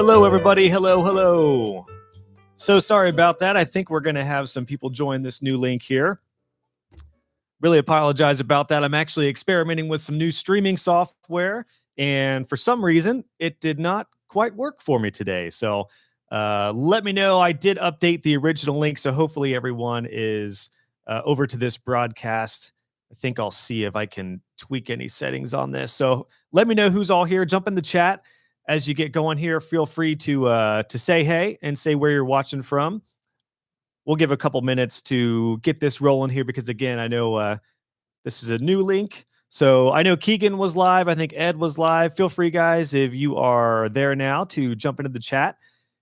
Hello, everybody. Hello. So sorry about that. I think we're going to have some people join this new link here. Really apologize about that. I'm actually experimenting with some new streaming software, and for some reason, it did not quite work for me today. So let me know. I did update the original link, so hopefully everyone is over to this broadcast. I think I'll see if I can tweak any settings on this. So let me know who's all here. Jump in the chat as you get going here. Feel free to say hey and say where you're watching from. We'll give a couple minutes to get this rolling here because, again, I know this is a new link. So I know Keegan was live. I think Ed was live. Feel free, guys, if you are there now, to jump into the chat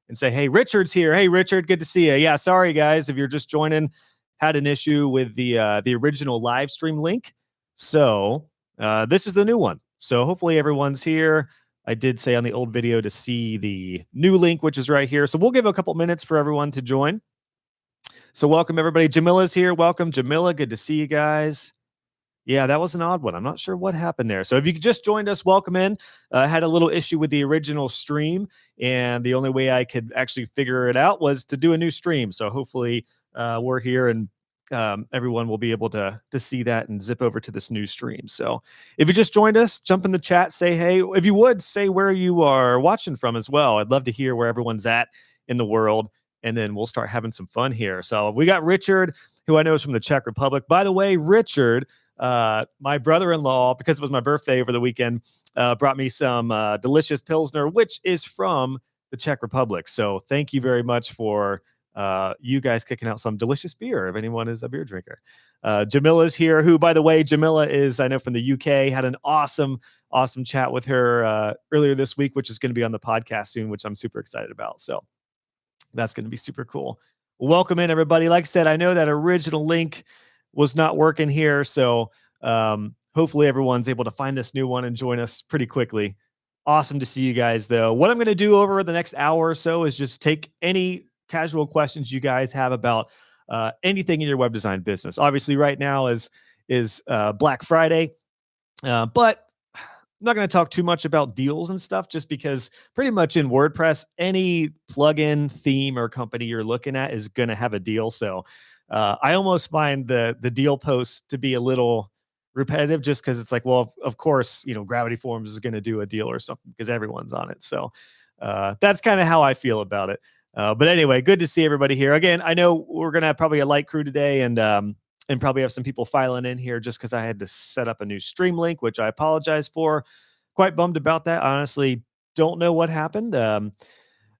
and say, hey, Richard's here. Hey, Richard, good to see you. Yeah, sorry, guys, if you're just joining, had an issue with the original live stream link. So this is the new one. So hopefully everyone's here. I did say on the old video to see the new link, which is right here. So we'll give a couple minutes for everyone to join. So welcome, everybody. Jamila's here. Welcome, Jamila. Good to see you guys. Yeah, that was an odd one. I'm not sure what happened there. So if you just joined us, welcome in. Had a little issue with the original stream, and the only way I could actually figure it out was to do a new stream. So hopefully we're here and everyone will be able to see that and zip over to this new stream. So if you just joined us, jump in the chat, say hey. If you would, say where you are watching from as well. I'd love to hear where everyone's at in the world, and then we'll start having some fun here. So we got Richard, who I know is from the Czech Republic. By the way, Richard, my brother-in-law, because it was my birthday over the weekend, brought me some delicious Pilsner, which is from the Czech Republic. So thank you very much for you guys kicking out some delicious beer, if anyone is a beer drinker. Jamila's here, who, by the way, Jamila is, I know, from the UK. Had an awesome chat with her earlier this week, which is going to be on the podcast soon, which I'm super excited about. So that's going to be super cool. Welcome in, everybody. Like I said, I know that original link was not working here, so hopefully everyone's able to find this new one and join us pretty quickly. Awesome to see you guys, though. What I'm going to do over the next hour or so is just take any casual questions you guys have about anything in your web design business. Obviously, right now is Black Friday, but I'm not going to talk too much about deals and stuff, just because pretty much in WordPress, any plugin, theme, or company you're looking at is going to have a deal. So I almost find the deal posts to be a little repetitive, just because it's like, well, of course, Gravity Forms is going to do a deal or something because everyone's on it. So that's kind of how I feel about it. But anyway, good to see everybody here. Again, I know we're going to have probably a light crew today, and probably have some people filing in here just because I had to set up a new stream link, which I apologize for. Quite bummed about that. Honestly, don't know what happened.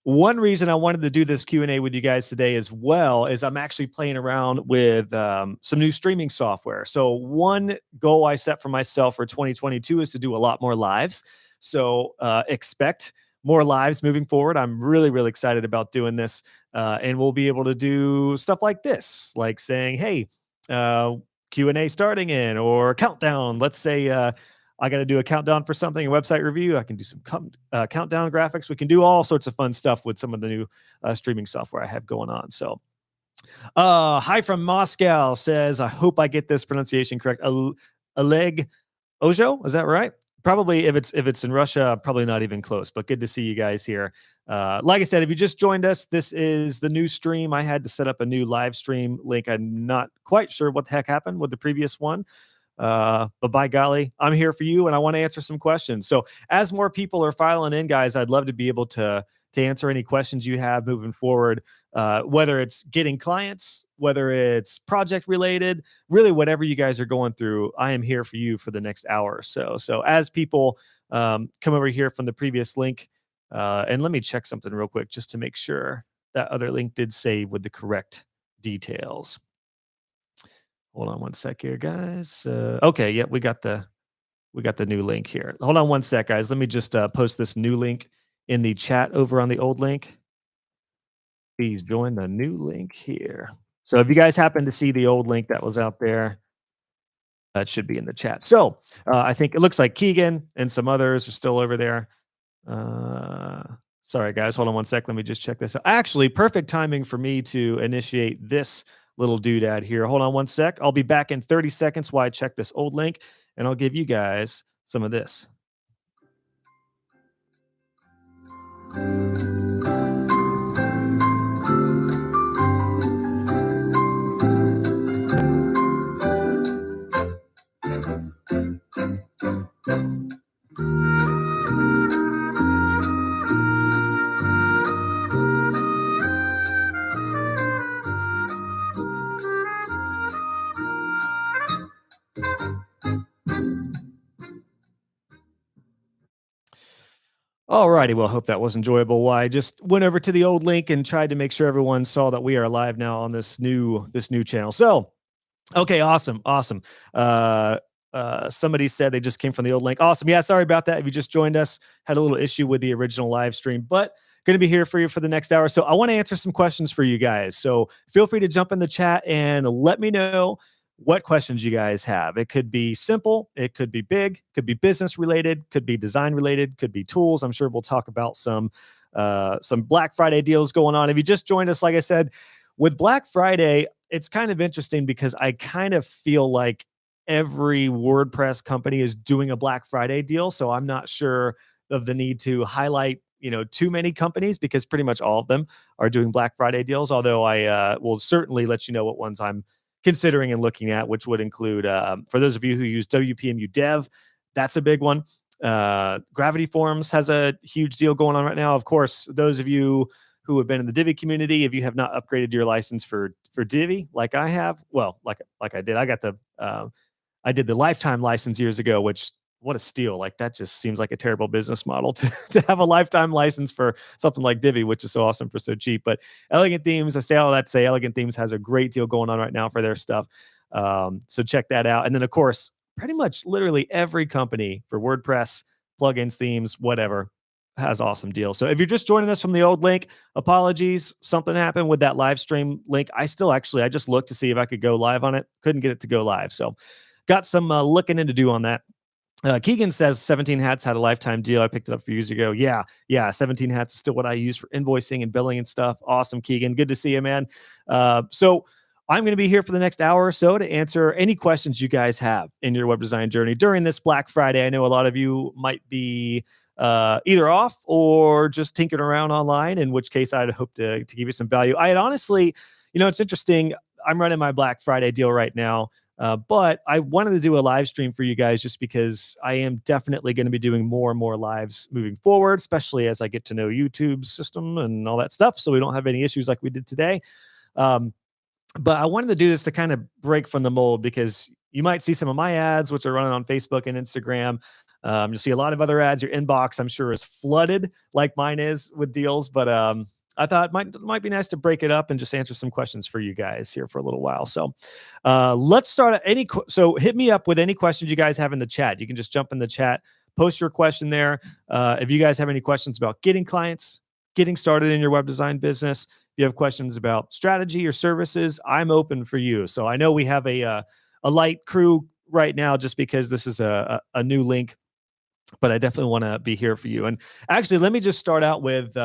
One reason I wanted to do this Q&A with you guys today as well is I'm actually playing around with some new streaming software. So one goal I set for myself for 2022 is to do a lot more lives. So expect more lives moving forward. I'm really, really excited about doing this. And we'll be able to do stuff like this, like saying, hey, Q&A starting in, or countdown. Let's say I got to do a countdown for something, a website review. I can do some countdown graphics. We can do all sorts of fun stuff with some of the new streaming software I have going on. So hi from Moscow says, I hope I get this pronunciation correct. Oleg Ojo, is that right? Probably, if it's in Russia, probably not even close, but good to see you guys here. Like I said, if you just joined us, this is the new stream. I had to set up a new live stream link. I'm not quite sure what the heck happened with the previous one. But by golly, I'm here for you, and I want to answer some questions. So as more people are filing in, guys, I'd love to be able to answer any questions you have moving forward, whether it's getting clients, whether it's project related, really whatever you guys are going through. I am here for you for the next hour or so. So as people come over here from the previous link, and let me check something real quick just to make sure that other link did save with the correct details. Hold on one sec here, guys. Okay, yeah, we got the new link here. Hold on one sec, guys. Let me just post this new link in the chat over on the old link. Please join the new link here. So if you guys happen to see the old link that was out there, that should be in the chat. So I think it looks like Keegan and some others are still over there. Sorry, guys. Hold on one sec. Let me just check this out. Actually, perfect timing for me to initiate this little doodad here. Hold on one sec. I'll be back in 30 seconds while I check this old link, and I'll give you guys some of this. All righty. Well, hope that was enjoyable. Well, I just went over to the old link and tried to make sure everyone saw that we are live now on this new channel. So, okay, awesome, awesome. Somebody said they just came from the old link. Awesome. Yeah, sorry about that. If you just joined us, had a little issue with the original live stream, but going to be here for you for the next hour. So I want to answer some questions for you guys. So feel free to jump in the chat and let me know what questions you guys have. It could be simple, it could be big, could be business related, could be design related, could be tools. I'm sure we'll talk about some Black Friday deals going on. If you just joined us, like I said, with Black Friday, it's kind of interesting because I kind of feel like every WordPress company is doing a Black Friday deal. So I'm not sure of the need to highlight, too many companies because pretty much all of them are doing Black Friday deals. Although I will certainly let you know what ones I'm considering and looking at, which would include, for those of you who use WPMU Dev, that's a big one. Gravity Forms has a huge deal going on right now. Of course, those of you who have been in the Divi community, if you have not upgraded your license for Divi, like I have, well, like I did, I did the lifetime license years ago, which what a steal. Like that just seems like a terrible business model to have a lifetime license for something like Divi, which is so awesome for so cheap. But Elegant Themes, I say all that to say Elegant Themes has a great deal going on right now for their stuff. So check that out. And then of course, pretty much literally every company for WordPress, plugins, themes, whatever, has awesome deals. So if you're just joining us from the old link, apologies, something happened with that live stream link. I just looked to see if I could go live on it. Couldn't get it to go live. So got some looking in to do on that. Keegan says 17 Hats had a lifetime deal. I picked it up a few years ago. Yeah. 17 Hats is still what I use for invoicing and billing and stuff. Awesome, Keegan. Good to see you, man. So I'm going to be here for the next hour or so to answer any questions you guys have in your web design journey during this Black Friday. I know a lot of you might be either off or just tinkering around online, in which case I'd hope to give you some value. I had honestly, it's interesting. I'm running my Black Friday deal right now. But I wanted to do a live stream for you guys just because I am definitely going to be doing more and more lives moving forward, especially as I get to know YouTube's system and all that stuff. So we don't have any issues like we did today. But I wanted to do this to kind of break from the mold because you might see some of my ads, which are running on Facebook and Instagram. You'll see a lot of other ads. Your inbox, I'm sure, is flooded like mine is with deals. But I thought it might be nice to break it up and just answer some questions for you guys here for a little while. So let's start at so hit me up with any questions you guys have in the chat. You can just jump in the chat, post your question there. If you guys have any questions about getting clients, getting started in your web design business, if you have questions about strategy or services, I'm open for you. So I know we have a light crew right now just because this is a new link, but I definitely want to be here for you. And actually, let me just start out with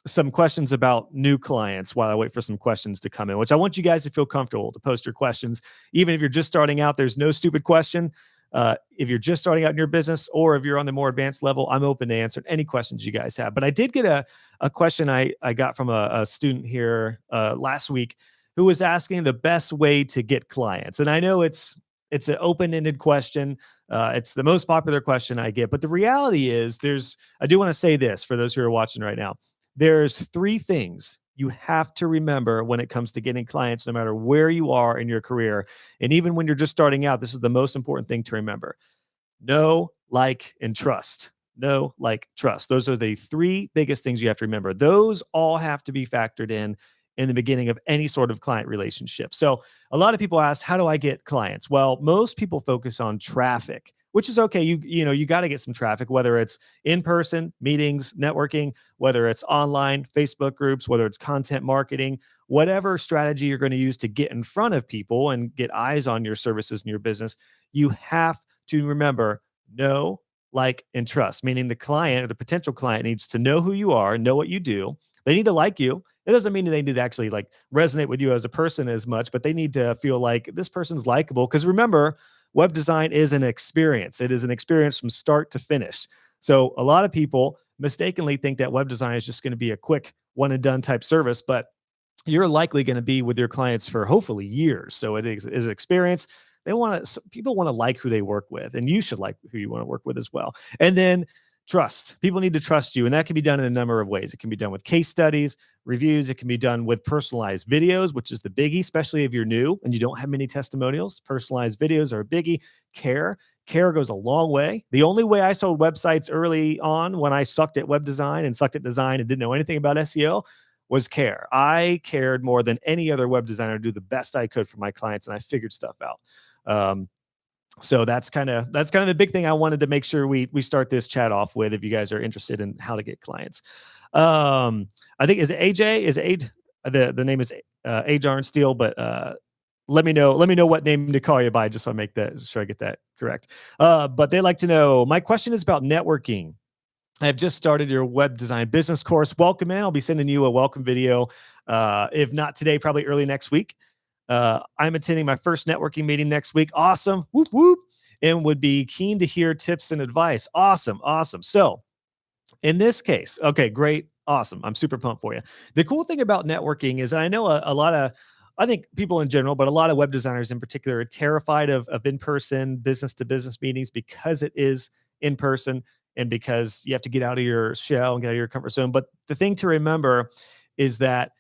some questions about new clients while I wait for some questions to come in, which I want you guys to feel comfortable to post your questions. Even if you're just starting out, there's no stupid question. If you're just starting out in your business or if you're on the more advanced level, I'm open to answering any questions you guys have. But I did get a question I got from a student here last week who was asking the best way to get clients. And I know it's an open-ended question. It's the most popular question I get. But the reality is I do want to say this for those who are watching right now. There's 3 things you have to remember when it comes to getting clients, no matter where you are in your career. And even when you're just starting out, this is the most important thing to remember. Know, like, and trust. Know, like, trust. Those are the 3 biggest things you have to remember. Those all have to be factored in the beginning of any sort of client relationship. So a lot of people ask, how do I get clients? Well, most people focus on traffic, which is okay. You got to get some traffic, whether it's in-person meetings, networking, whether it's online, Facebook groups, whether it's content marketing, whatever strategy you're going to use to get in front of people and get eyes on your services and your business, you have to remember, know, like, and trust, meaning the client or the potential client needs to know who you are, know what you do. They need to like you. It doesn't mean they need to actually like resonate with you as a person as much, but they need to feel like this person's likable. Because remember, web design is an experience. It is an experience from start to finish. So a lot of people mistakenly think that web design is just going to be a quick one and done type service, but you're likely going to be with your clients for hopefully years. So it is experience. They want to, people want to like who they work with, and you should like who you want to work with as well. And then trust. People need to trust you, and that can be done in a number of ways. It can be done with case studies, reviews. It can be done with personalized videos, which is the biggie, especially if you're new and you don't have many testimonials. Personalized videos are a biggie. Care goes a long way. The only way I sold websites early on when I sucked at web design and sucked at design and didn't know anything about SEO was care. I cared more than any other web designer to do the best I could for my clients, and I figured stuff out. So that's kind of the big thing I wanted to make sure we start this chat off with. If you guys are interested in how to get clients, I think is it AJ? Is it the name is Ajarn Steele, but let me know what name to call you by, just so I make that sure I get that correct. But they like to know. My question is about networking. I have just started your web design business course. Welcome in. I'll be sending you a welcome video. If not today, probably early next week. I'm attending my first networking meeting next week. Awesome. Whoop, whoop. And would be keen to hear tips and advice. Awesome. Awesome. So in this case, okay, great. Awesome. I'm super pumped for you. The cool thing about networking is I know a lot of, I think people in general, but a lot of web designers in particular are terrified of in-person business to business meetings because it is in person and because you have to get out of your shell and get out of your comfort zone. But the thing to remember is that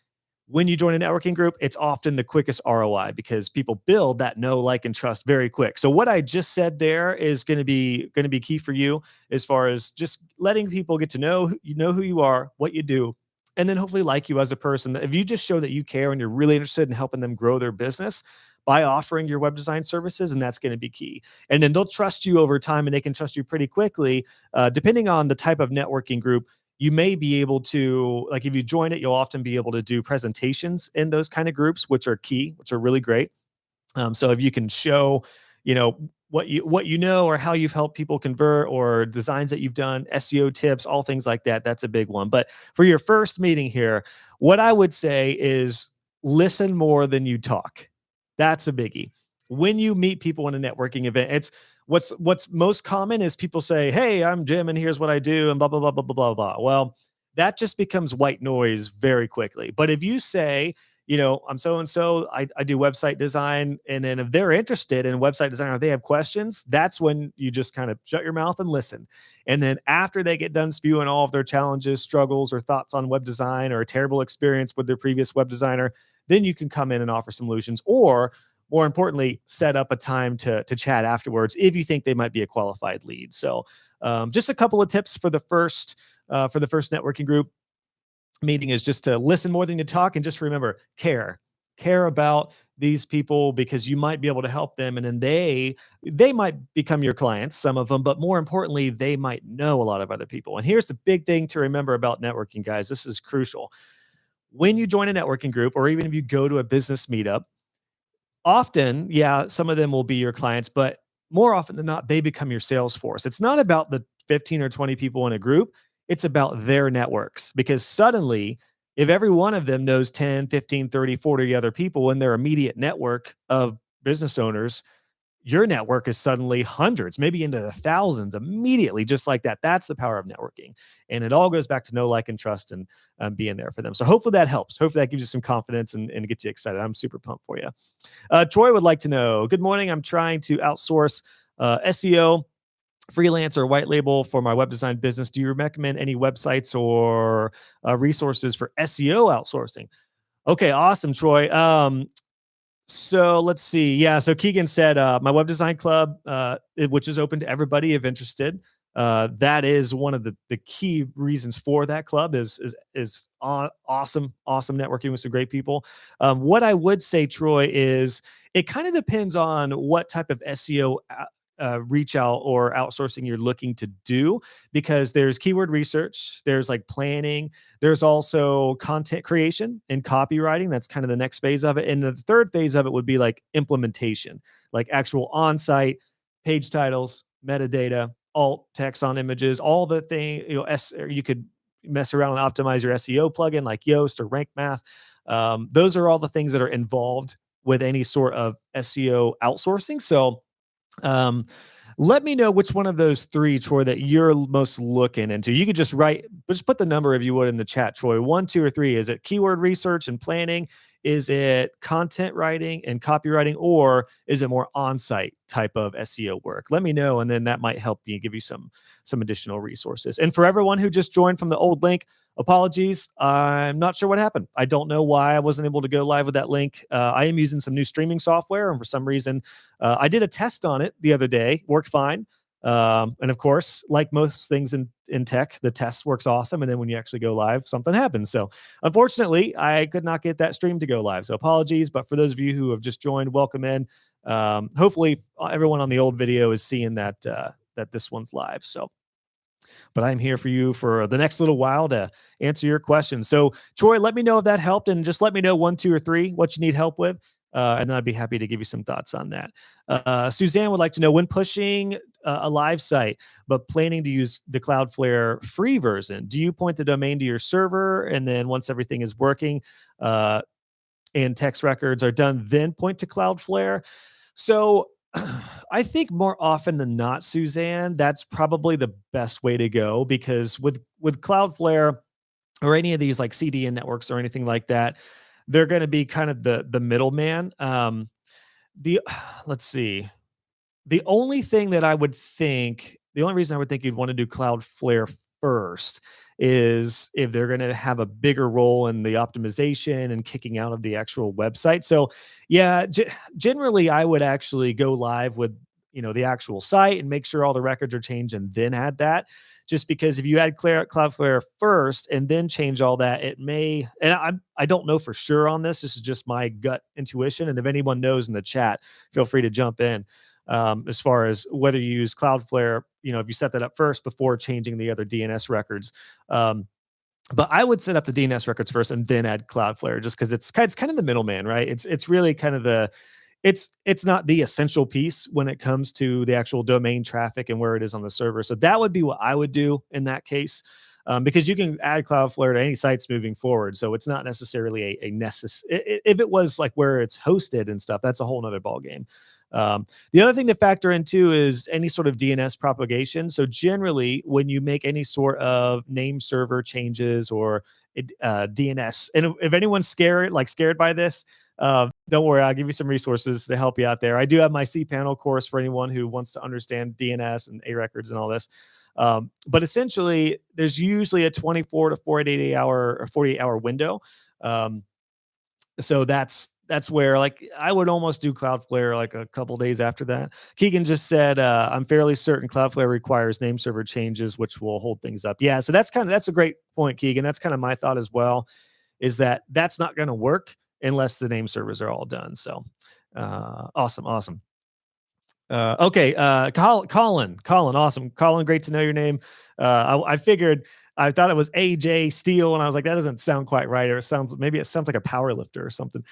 when you join a networking group, it's often the quickest ROI because people build that know, like, and trust very quick. So what I just said there is going to be key for you as far as just letting people get to know who you are, what you do, and then hopefully like you as a person. If you just show that you care and you're really interested in helping them grow their business by offering your web design services, and that's going to be key. And then they'll trust you over time, and they can trust you pretty quickly, depending on the type of networking group. You may be able to, like, if you join it, you'll often be able to do presentations in those kind of groups, which are key, which are really great. So if you can show, what you know or how you've helped people convert or designs that you've done, SEO tips, all things like that, that's a big one. But for your first meeting here, what I would say is listen more than you talk. That's a biggie. When you meet people in a networking event, it's what's most common is people say, "Hey, I'm Jim, and here's what I do," and blah blah blah blah blah blah blah. Well, that just becomes white noise very quickly. But if you say, I'm so and so, I do website design, and then if they're interested in website design or they have questions, that's when you just kind of shut your mouth and listen. And then after they get done spewing all of their challenges, struggles, or thoughts on web design or a terrible experience with their previous web designer, then you can come in and offer solutions, or more importantly, set up a time to chat afterwards if you think they might be a qualified lead. So just a couple of tips for the first networking group meeting is just to listen more than you talk, and just remember, care about these people, because you might be able to help them, and then they might become your clients, some of them, but more importantly, they might know a lot of other people. And here's the big thing to remember about networking, guys. This is crucial. When you join a networking group, or even if you go to a business meetup, often, yeah, some of them will be your clients, but more often than not, they become your sales force. It's not about the 15 or 20 people in a group. It's about their networks, because suddenly, if every one of them knows 10, 15, 30, 40 other people in their immediate network of business owners, your network is suddenly hundreds, maybe into the thousands immediately, just like that. That's the power of networking. And it all goes back to know, like, and trust, and being there for them. So hopefully that helps. Hopefully that gives you some confidence and gets you excited. I'm super pumped for you. Troy would like to know, good morning. I'm trying to outsource SEO, freelance, or white label for my web design business. Do you recommend any websites or resources for SEO outsourcing? Okay, awesome, Troy. So let's see. Yeah. So Keegan said, my web design club, which is open to everybody if interested. That is one of the key reasons for that club is awesome networking with some great people. What I would say, Troy, is it kind of depends on what type of SEO reach out or outsourcing you're looking to do, because there's keyword research, there's like planning, there's also content creation and copywriting. That's kind of the next phase of it. And the third phase of it would be like implementation, like actual on-site page titles, metadata, alt text on images, all the thing, you could mess around and optimize your SEO plugin like Yoast or Rank Math. Those are all the things that are involved with any sort of SEO outsourcing. So Let me know which one of those three, Troy, that you're most looking into. You could just put the number if you would in the chat, Troy. One, two, or three. Is it keyword research and planning? Is it content writing and copywriting, or is it more on-site type of SEO work? Let me know, and then that might help me give you some additional resources. And for everyone who just joined from the old link, apologies. I'm not sure what happened. I don't know why I wasn't able to go live with that link. I am using some new streaming software, and for some reason, I did a test on it the other day, worked fine. And of course, like most things in tech, the test works awesome. And then when you actually go live, something happens. So unfortunately, I could not get that stream to go live. So apologies. But for those of you who have just joined, welcome in. Hopefully everyone on the old video is seeing that this one's live. So, but I'm here for you for the next little while to answer your questions. So, Troy, let me know if that helped, and just let me know 1, 2, or 3 what you need help with, and then I'd be happy to give you some thoughts on that. Suzanne would like to know, when pushing a live site but planning to use the Cloudflare free version, do you point the domain to your server, and then once everything is working uh, and text records are done, then point to Cloudflare? So I think more often than not, Suzanne, that's probably the best way to go, because with Cloudflare or any of these like CDN networks or anything like that, they're going to be kind of the middleman. The let's see. The only reason I would think you'd want to do Cloudflare first is if they're going to have a bigger role in the optimization and kicking out of the actual website. So, yeah, generally, I would actually go live with the actual site and make sure all the records are changed and then add that. Just because if you add Cloudflare first and then change all that, it may. And I don't know for sure on this. This is just my gut intuition. And if anyone knows in the chat, feel free to jump in as far as whether you use Cloudflare, if you set that up first before changing the other DNS records. But I would set up the DNS records first and then add Cloudflare, just because it's kind of the middleman, right? It's really kind of it's not the essential piece when it comes to the actual domain traffic and where it is on the server. So that would be what I would do in that case. Because you can add Cloudflare to any sites moving forward. So it's not necessarily a necessary. If it was like where it's hosted and stuff, that's a whole nother ballgame. The other thing to factor in too is any sort of DNS propagation. So generally, when you make any sort of name server changes or DNS, and if anyone's scared by this, don't worry, I'll give you some resources to help you out there. I do have my cPanel course for anyone who wants to understand DNS and A records and all this. But essentially, there's usually a 24 to 48 hour window. So that's where, like, I would almost do Cloudflare like a couple days after that. Keegan just said, I'm fairly certain Cloudflare requires name server changes, which will hold things up. Yeah, so that's a great point, Keegan. That's kind of my thought as well, is that that's not going to work unless the name servers are all done. So awesome. Okay, Colin, awesome. Colin, great to know your name. I figured, I thought it was AJ Steele, and I was like, that doesn't sound quite right, or it sounds like a power lifter or something.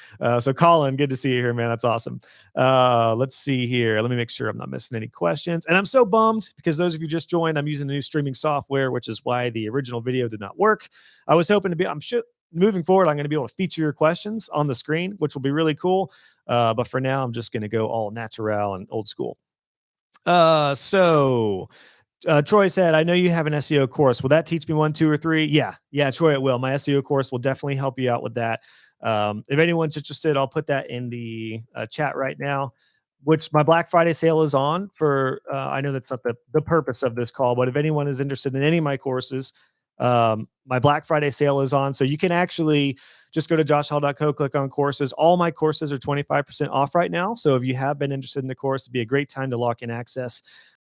So Colin, good to see you here, man. That's awesome. Let's see here. Let me make sure I'm not missing any questions. And I'm so bummed because those of you just joined, I'm using a new streaming software, which is why the original video did not work. I was hoping to be, I'm sure moving forward, I'm going to be able to feature your questions on the screen, which will be really cool. But for now, I'm just going to go all natural and old school. So Troy said, I know you have an SEO course. Will that teach me 1, 2, or 3? Yeah, Troy, it will. My SEO course will definitely help you out with that. If anyone's interested, I'll put that in the chat right now, which my Black Friday sale is on for, I know that's not the purpose of this call, but if anyone is interested in any of my courses, my Black Friday sale is on. So you can actually just go to joshhall.co, click on courses. All my courses are 25% off right now. So if you have been interested in the course, it'd be a great time to lock in access.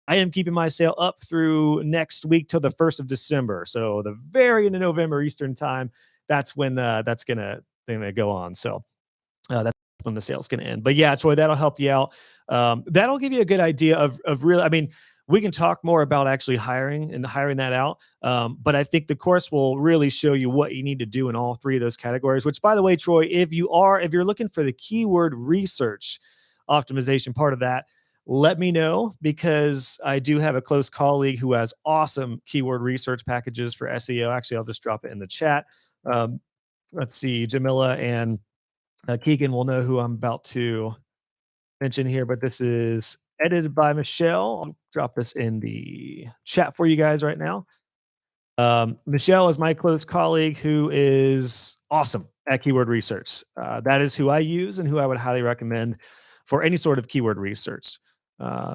I am keeping my sale up through next week till the 1st of December. So the very end of November Eastern time, that's when that's gonna go on. So that's when the sale's gonna end. But yeah, Troy, that'll help you out. That'll give you a good idea of really. I mean, we can talk more about actually hiring that out. But I think the course will really show you what you need to do in all 3 of those categories. Which, by the way, Troy, if you're looking for the keyword research optimization part of that, let me know, because I do have a close colleague who has awesome keyword research packages for SEO. Actually, I'll just drop it in the chat. Let's see, Jamila and Keegan will know who I'm about to mention here, but this is edited by Michelle. I'll drop this in the chat for you guys right now. Michelle is my close colleague who is awesome at keyword research. That is who I use and who I would highly recommend for any sort of keyword research.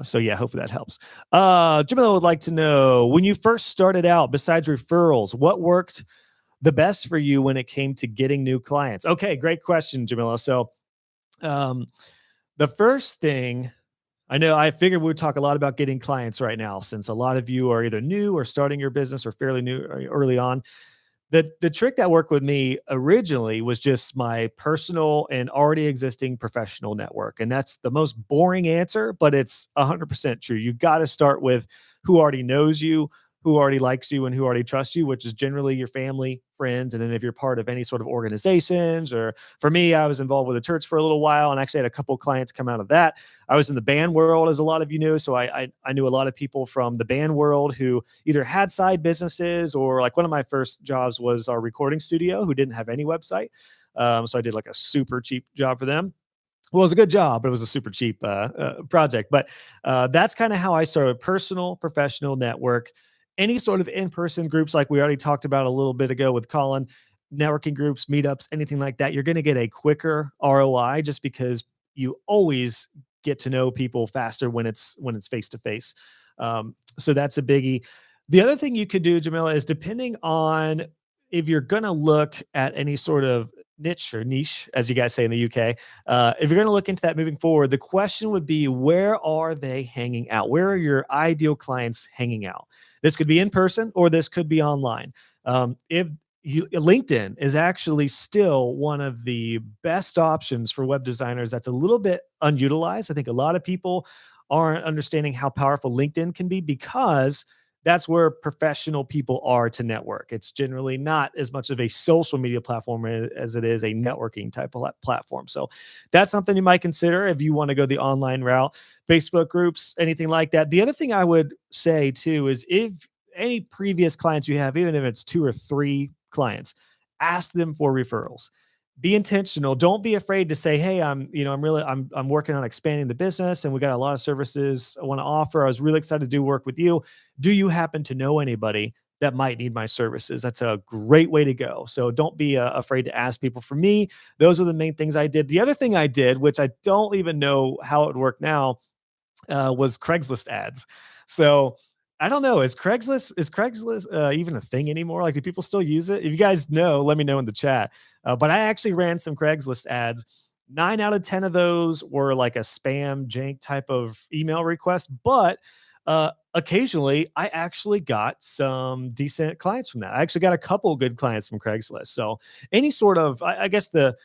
So yeah, hopefully that helps. Jamila would like to know, when you first started out, besides referrals, what worked the best for you when it came to getting new clients? Okay, great question, Jamila. So um, the first thing, I know I figured we would talk a lot about getting clients right now, since a lot of you are either new or starting your business or fairly new early on. The trick that worked with me originally was just my personal and already existing professional network. And that's the most boring answer, but it's 100% true. You got to start with who already knows you, who already likes you, and who already trusts you, which is generally your family, friends. And then if you're part of any sort of organizations, or for me, I was involved with a church for a little while and actually had a couple of clients come out of that. I was in the band world, as a lot of you knew. So I knew a lot of people from the band world who either had side businesses, or like one of my first jobs was our recording studio, who didn't have any website. So I did like a super cheap job for them. Well, it was a good job, but it was a super cheap project. But that's kind of how I started: personal, professional network. Any sort of in-person groups, like we already talked about a little bit ago with Colin, networking groups, meetups, anything like that, you're going to get a quicker ROI, just because you always get to know people faster when it's face to face. So that's a biggie. The other thing you could do, Jamila, is depending on if you're going to look at any sort of niche, or niche, as you guys say in the UK, if you're going to look into that moving forward, the question would be, where are they hanging out? Where are your ideal clients hanging out? This could be in person, or this could be online. If LinkedIn is actually still one of the best options for web designers, that's a little bit unutilized. I think a lot of people aren't understanding how powerful LinkedIn can be, because that's where professional people are to network. It's generally not as much of a social media platform as it is a networking type of platform. So that's something you might consider if you want to go the online route. Facebook groups, anything like that. The other thing I would say too is, if any previous clients you have, even if it's 2 or 3 clients, ask them for referrals. Be intentional. Don't be afraid to say, "Hey, I'm working on expanding the business, and we got a lot of services I want to offer. I was really excited to do work with you. Do you happen to know anybody that might need my services?" That's a great way to go. So don't be afraid to ask people. For me, those are the main things I did. The other thing I did, which I don't even know how it would work now, was Craigslist ads. So I don't know. Is Craigslist even a thing anymore? Like, do people still use it? If you guys know, let me know in the chat. But I actually ran some Craigslist ads. 9 out of 10 of those were like a spam jank type of email request, but occasionally I actually got some decent clients from that. I actually got a couple good clients from Craigslist. So any sort of, I guess the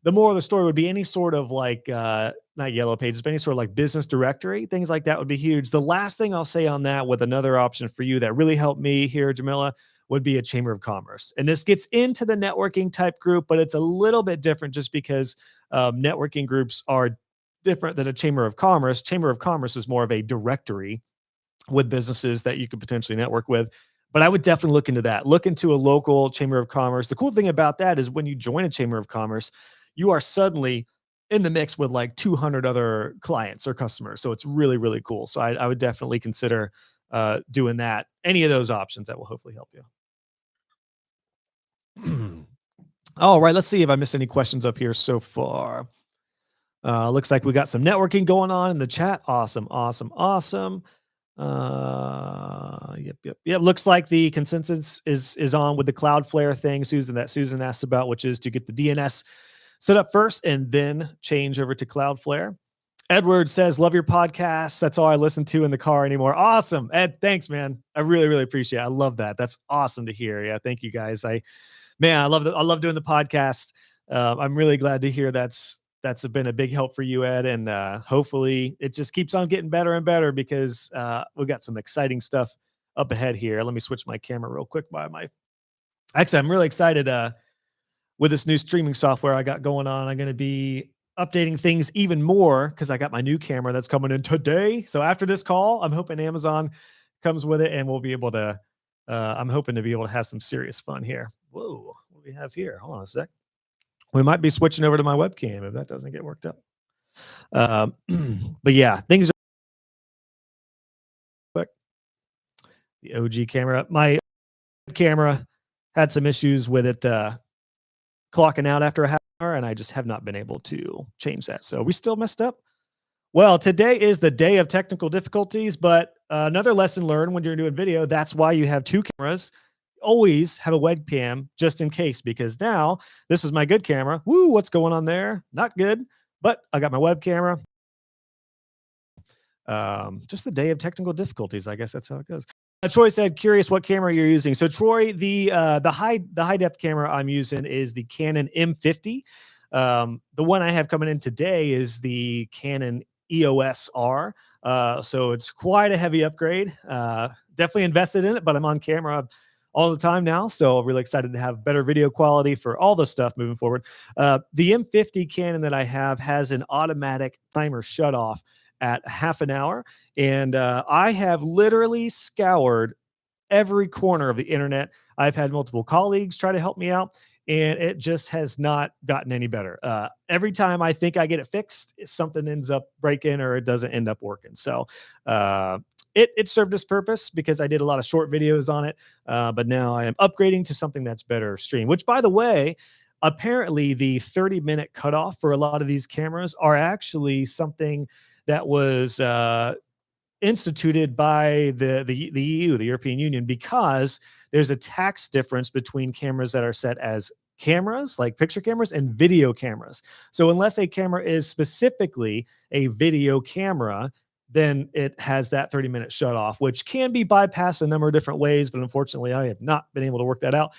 moral of the story would be, any sort of like not yellow pages, but any sort of like business directory, things like that would be huge. The last thing I'll say on that, with another option for you that really helped me here, Jamila, would be a chamber of commerce. And this gets into the networking type group, but it's a little bit different, just because networking groups are different than a chamber of commerce. Chamber of commerce is more of a directory with businesses that you could potentially network with. But I would definitely look into that. Look into a local chamber of commerce. The cool thing about that is, when you join a chamber of commerce, you are suddenly in the mix with like 200 other clients or customers. So it's really, really cool. So I would definitely consider doing that. Any of those options that will hopefully help you. All right, let's see if I missed any questions up here so far. Looks like we got some networking going on in the chat. Awesome, awesome, awesome. Yep. Looks like the consensus is on with the Cloudflare thing, Susan asked about, which is to get the DNS set up first and then change over to Cloudflare. Edward says, "Love your podcast. That's all I listen to in the car anymore." Awesome, Ed. Thanks, man. I really, really appreciate it. I love that. That's awesome to hear. Yeah, thank you guys. I love doing the podcast. I'm really glad to hear that's been a big help for you, Ed. And hopefully it just keeps on getting better and better, because we've got some exciting stuff up ahead here. Let me switch my camera real quick actually, I'm really excited with this new streaming software I got going on. I'm going to be updating things even more, because I got my new camera that's coming in today. So after this call, I'm hoping Amazon comes with it, and we'll be able to, I'm hoping to be able to have some serious fun here. Whoa, what do we have here? Hold on a sec. We might be switching over to my webcam if that doesn't get worked up. Um, but yeah, things are quick. The OG camera, my camera had some issues with it clocking out after a half hour, and I just have not been able to change that. So we still messed up. Well, today is the day of technical difficulties, but another lesson learned when you're doing video, that's why you have two cameras. Always have a webcam just in case, because now this is my good camera. Woo, what's going on there? Not good, but I got my web camera. Just the day of technical difficulties. I guess that's how it goes. Troy said, "Curious what camera you're using." So, Troy, the high def camera I'm using is the Canon M50. The one I have coming in today is the Canon EOS R. So it's quite a heavy upgrade. Definitely invested in it, but I'm on camera all the time now, so really excited to have better video quality for all the stuff moving forward. The M50 Canon that I have has an automatic timer shut off at half an hour. And I have literally scoured every corner of the internet. I've had multiple colleagues try to help me out, and it just has not gotten any better. Every time I think I get it fixed, something ends up breaking or it doesn't end up working. So uh, it served its purpose because I did a lot of short videos on it. But now I am upgrading to something that's better stream, which, by the way, apparently the 30-minute cutoff for a lot of these cameras are actually something that was instituted by the EU, the European Union, because there's a tax difference between cameras that are set as cameras, like picture cameras, and video cameras. So unless a camera is specifically a video camera, then it has that 30-minute shut off, which can be bypassed a number of different ways. But unfortunately, I have not been able to work that out.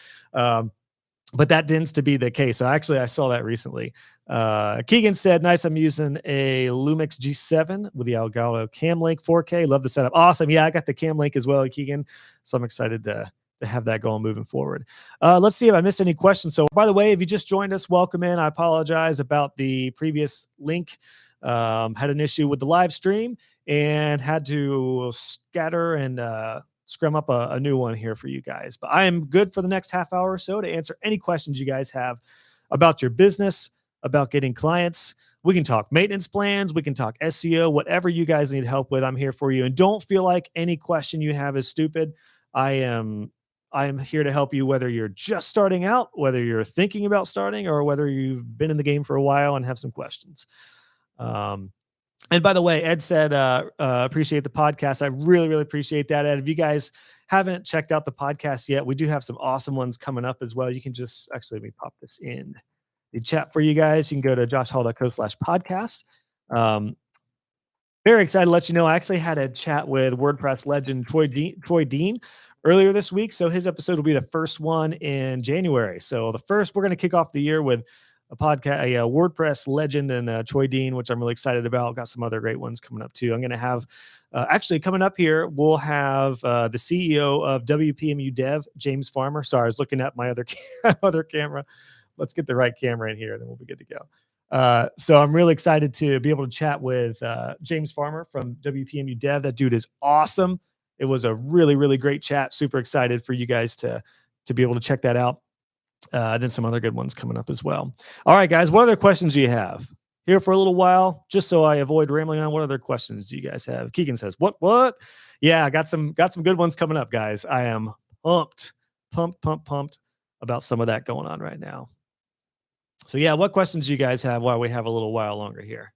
But that tends to be the case. So actually, I saw that recently. Keegan said, "Nice. I'm using a Lumix G7 with the Elgato Cam Link 4K. Love the setup. Awesome. Yeah, I got the Cam Link as well, Keegan. So I'm excited to have that going moving forward. Let's see if I missed any questions. So, by the way, if you just joined us, welcome in. I apologize about the previous link. Had an issue with the live stream and had to scatter and scrum up a new one here for you guys. But I am good for the next half hour or so to answer any questions you guys have about your business, about getting clients. We can talk maintenance plans. We can talk SEO, whatever you guys need help with. I'm here for you. And don't feel like any question you have is stupid. I am here to help you, whether you're just starting out, whether you're thinking about starting, or whether you've been in the game for a while and have some questions. And by the way, Ed said, appreciate the podcast. I really, really appreciate that, Ed. If you guys haven't checked out the podcast yet, we do have some awesome ones coming up as well. You can just actually, let me pop this in the chat for you guys. You can go to joshhall.co/podcast. Very excited to let you know I actually had a chat with WordPress legend Troy Dean earlier this week. So his episode will be the first one in January. So the first, we're going to kick off the year with a podcast, a WordPress legend, and Troy Dean, which I'm really excited about. Got some other great ones coming up too. I'm going to have, actually coming up here, we'll have the CEO of WPMU Dev, James Farmer. Sorry, I was looking at my other other camera. Let's get the right camera in here, then we'll be good to go. So I'm really excited to be able to chat with James Farmer from WPMU Dev. That dude is awesome. It was a really, really great chat. Super excited for you guys to be able to check that out. Then some other good ones coming up as well. All right, guys, what other questions do you have? Here for a little while, just so I avoid rambling on. What other questions do you guys have? Keegan says, "What? Yeah, I got some good ones coming up, guys. I am pumped about some of that going on right now." So yeah, what questions do you guys have while we have a little while longer here?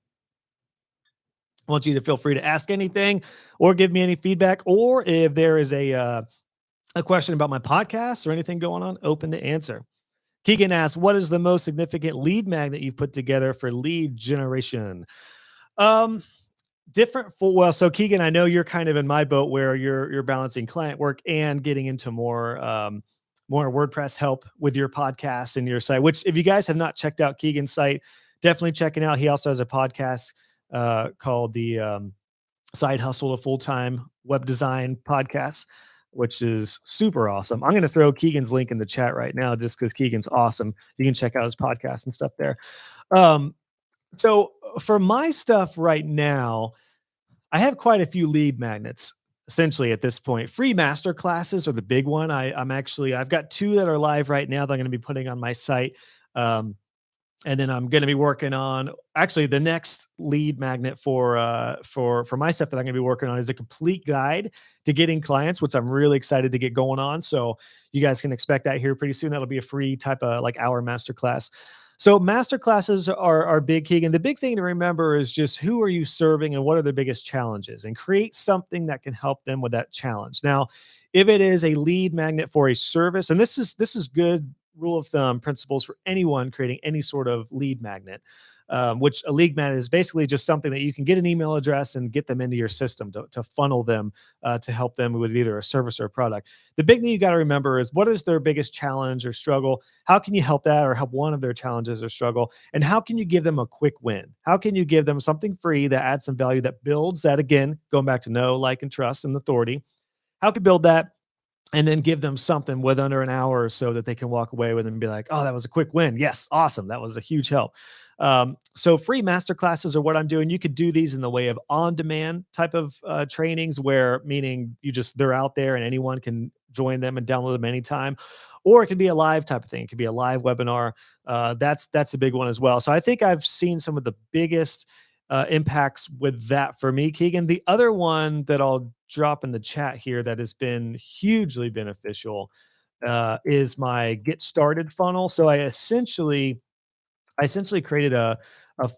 I want you to feel free to ask anything or give me any feedback, or if there is a question about my podcast or anything going on, open to answer. Keegan asks, "What is the most significant lead magnet you've put together for lead generation?" Um, Different for, well, so Keegan, I know you're kind of in my boat where you're balancing client work and getting into more WordPress help with your podcast and your site. Which, if you guys have not checked out Keegan's site, definitely check it out. He also has a podcast called the Side Hustle to Full-Time Web Design Podcast, which is super awesome. I'm going to throw Keegan's link in the chat right now just because Keegan's awesome. You can check out his podcast and stuff there. So for my stuff right now, I have quite a few lead magnets essentially at this point. Free master classes are the big one. I've got two that are live right now that I'm going to be putting on my site. And then I'm going to be working on actually the next lead magnet for my stuff that I'm going to be working on is a complete guide to getting clients, which I'm really excited to get going on. So you guys can expect that here pretty soon. That'll be a free type of like hour masterclass. So master classes are big, Keegan. The big thing to remember is just who are you serving and what are their biggest challenges, and create something that can help them with that challenge. Now, if it is a lead magnet for a service, and this is good rule of thumb principles for anyone creating any sort of lead magnet, which a lead magnet is basically just something that you can get an email address and get them into your system to funnel them to help them with either a service or a product. The big thing you got to remember is what is their biggest challenge or struggle? How can you help that or help one of their challenges or struggle? And how can you give them a quick win? How can you give them something free that adds some value that builds that, again, going back to know, like, and trust and authority? How can you build that and then give them something with under an hour or so that they can walk away with and be like, oh, that was a quick win. Yes, awesome. That was a huge help. So free masterclasses are what I'm doing. You could do these in the way of on-demand type of trainings, where meaning they're out there and anyone can join them and download them anytime. Or it could be a live type of thing. It could be a live webinar. That's a big one as well. So I think I've seen some of the biggest impacts with that for me, Keegan. The other one that I'll drop in the chat here that has been hugely beneficial is my get started funnel. So I essentially created a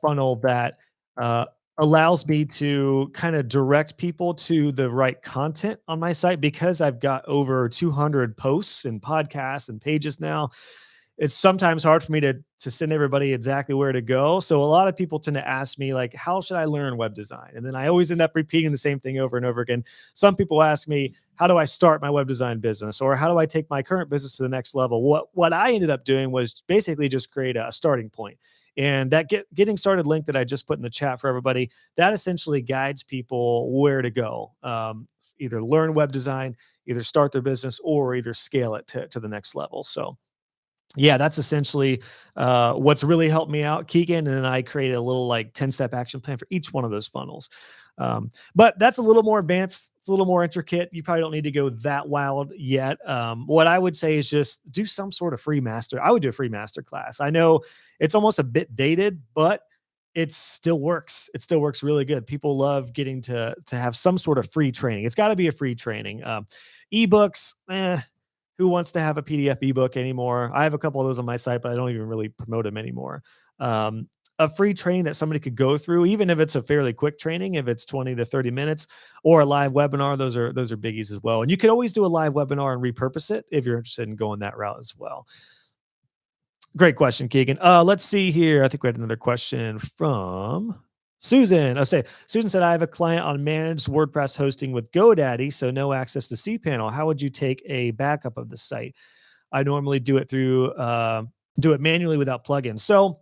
funnel that uh, allows me to kind of direct people to the right content on my site, because I've got over 200 posts and podcasts and pages now. It's sometimes hard for me to send everybody exactly where to go. So a lot of people tend to ask me like, how should I learn web design? And then I always end up repeating the same thing over and over again. Some people ask me, how do I start my web design business? Or how do I take my current business to the next level? What I ended up doing was basically just create a starting point. And that getting started link that I just put in the chat for everybody, that essentially guides people where to go. Either learn web design, either start their business, or either scale it to the next level. So yeah, that's essentially what's really helped me out, Keegan. And then I created a little like 10-step action plan for each one of those funnels. But that's a little more advanced. It's a little more intricate. You probably don't need to go that wild yet. What I would say is just do some sort of free master. I would do a free master class. I know it's almost a bit dated, but it still works. It still works really good. People love getting to have some sort of free training. It's got to be a free training. Ebooks, who wants to have a PDF ebook anymore? I have a couple of those on my site, but I don't even really promote them anymore. A free training that somebody could go through, even if it's a fairly quick training, if it's 20 to 30 minutes, or a live webinar, those are biggies as well. And you could always do a live webinar and repurpose it if you're interested in going that route as well. Great question, Keegan. Let's see here. I think we had another question from Susan. Susan said, I have a client on managed WordPress hosting with GoDaddy, so no access to cPanel. How would you take a backup of the site? I normally do it manually without plugins. So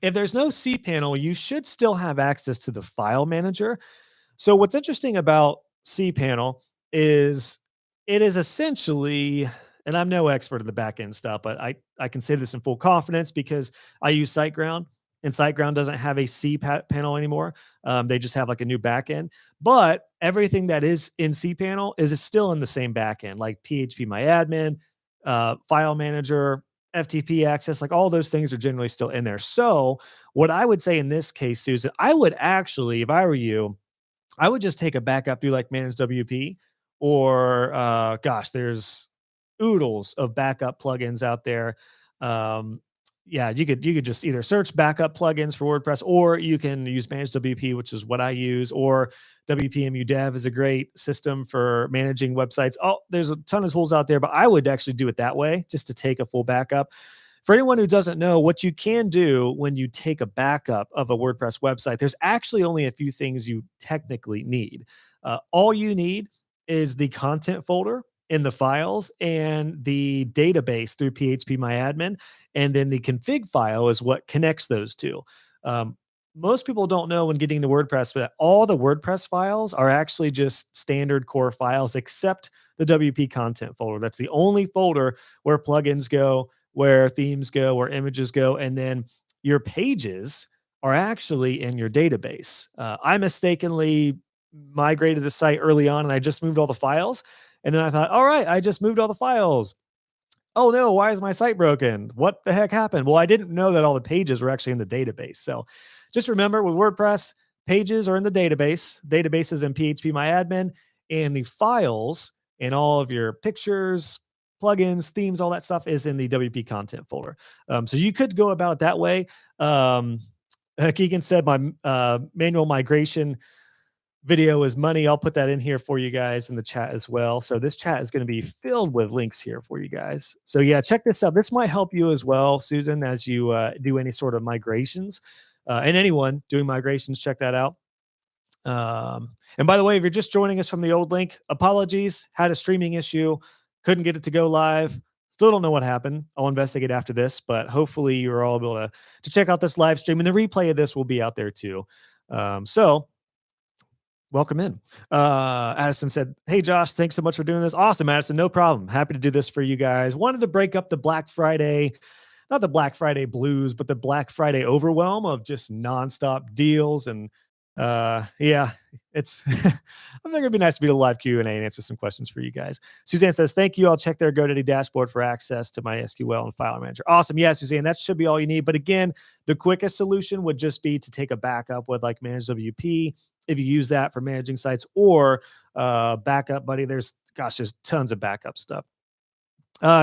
if there's no cPanel, you should still have access to the file manager. So what's interesting about cPanel is it is essentially, and I'm no expert in the back end stuff, but I can say this in full confidence because I use SiteGround, and SiteGround doesn't have a panel anymore. They just have like a new backend, but everything that is in cPanel is still in the same backend, like PHP file manager, FTP access, like all those things are generally still in there. So what I would say in this case, Susan, I would actually, if I were you, I would just take a backup through like Managed WP, or there's oodles of backup plugins out there. Um, yeah, you could just either search backup plugins for WordPress, or you can use Managed WP, which is what I use, or WPMU Dev is a great system for managing websites. Oh, there's a ton of tools out there, but I would actually do it that way, just to take a full backup. For anyone who doesn't know, what you can do when you take a backup of a WordPress website, there's actually only a few things you technically need. All you need is the content folder in the files and the database through PHP and then the config file is what connects those two. Um, Most people don't know when getting to WordPress that all the WordPress files are actually just standard core files, except the WP content folder. That's the only folder where plugins go, where themes go, where images go, and then your pages are actually in your database. I mistakenly migrated the site early on, and I just moved all the files. And then I thought, all right, I just moved all the files. oh no, why is my site broken? What the heck happened? Well, I didn't know that all the pages were actually in the database. So just remember with WordPress, pages are in the database. Database is in PHP and the files and all of your pictures, plugins, themes, all that stuff is in the WP content folder. So you could go about it that way. Um, Keegan said my manual migration video is money. I'll put that in here for you guys in the chat as well. So this chat is going to be filled with links here for you guys. So yeah, check this out. This might help you as well, Susan, as you do any sort of migrations. And anyone doing migrations, check that out. And by the way, if you're just joining us from the old link, apologies, had a streaming issue, couldn't get it to go live. Still don't know what happened. I'll investigate after this, but hopefully you're all able to check out this live stream, and the replay of this will be out there too. So welcome in. Addison said, hey, Josh, thanks so much for doing this. Awesome, Addison. No problem. Happy to do this for you guys. Wanted to break up the Black Friday, not the Black Friday blues, but the Black Friday overwhelm of just nonstop deals. And yeah, it's, I think it'd be nice to be a live Q&A and answer some questions for you guys. Suzanne says, thank you. I'll check their GoDaddy dashboard for access to my SQL and file manager. Awesome. Yeah, Suzanne, that should be all you need. But again, the quickest solution would just be to take a backup with like Manage WP. If you use that for managing sites, or Backup Buddy, there's tons of backup stuff.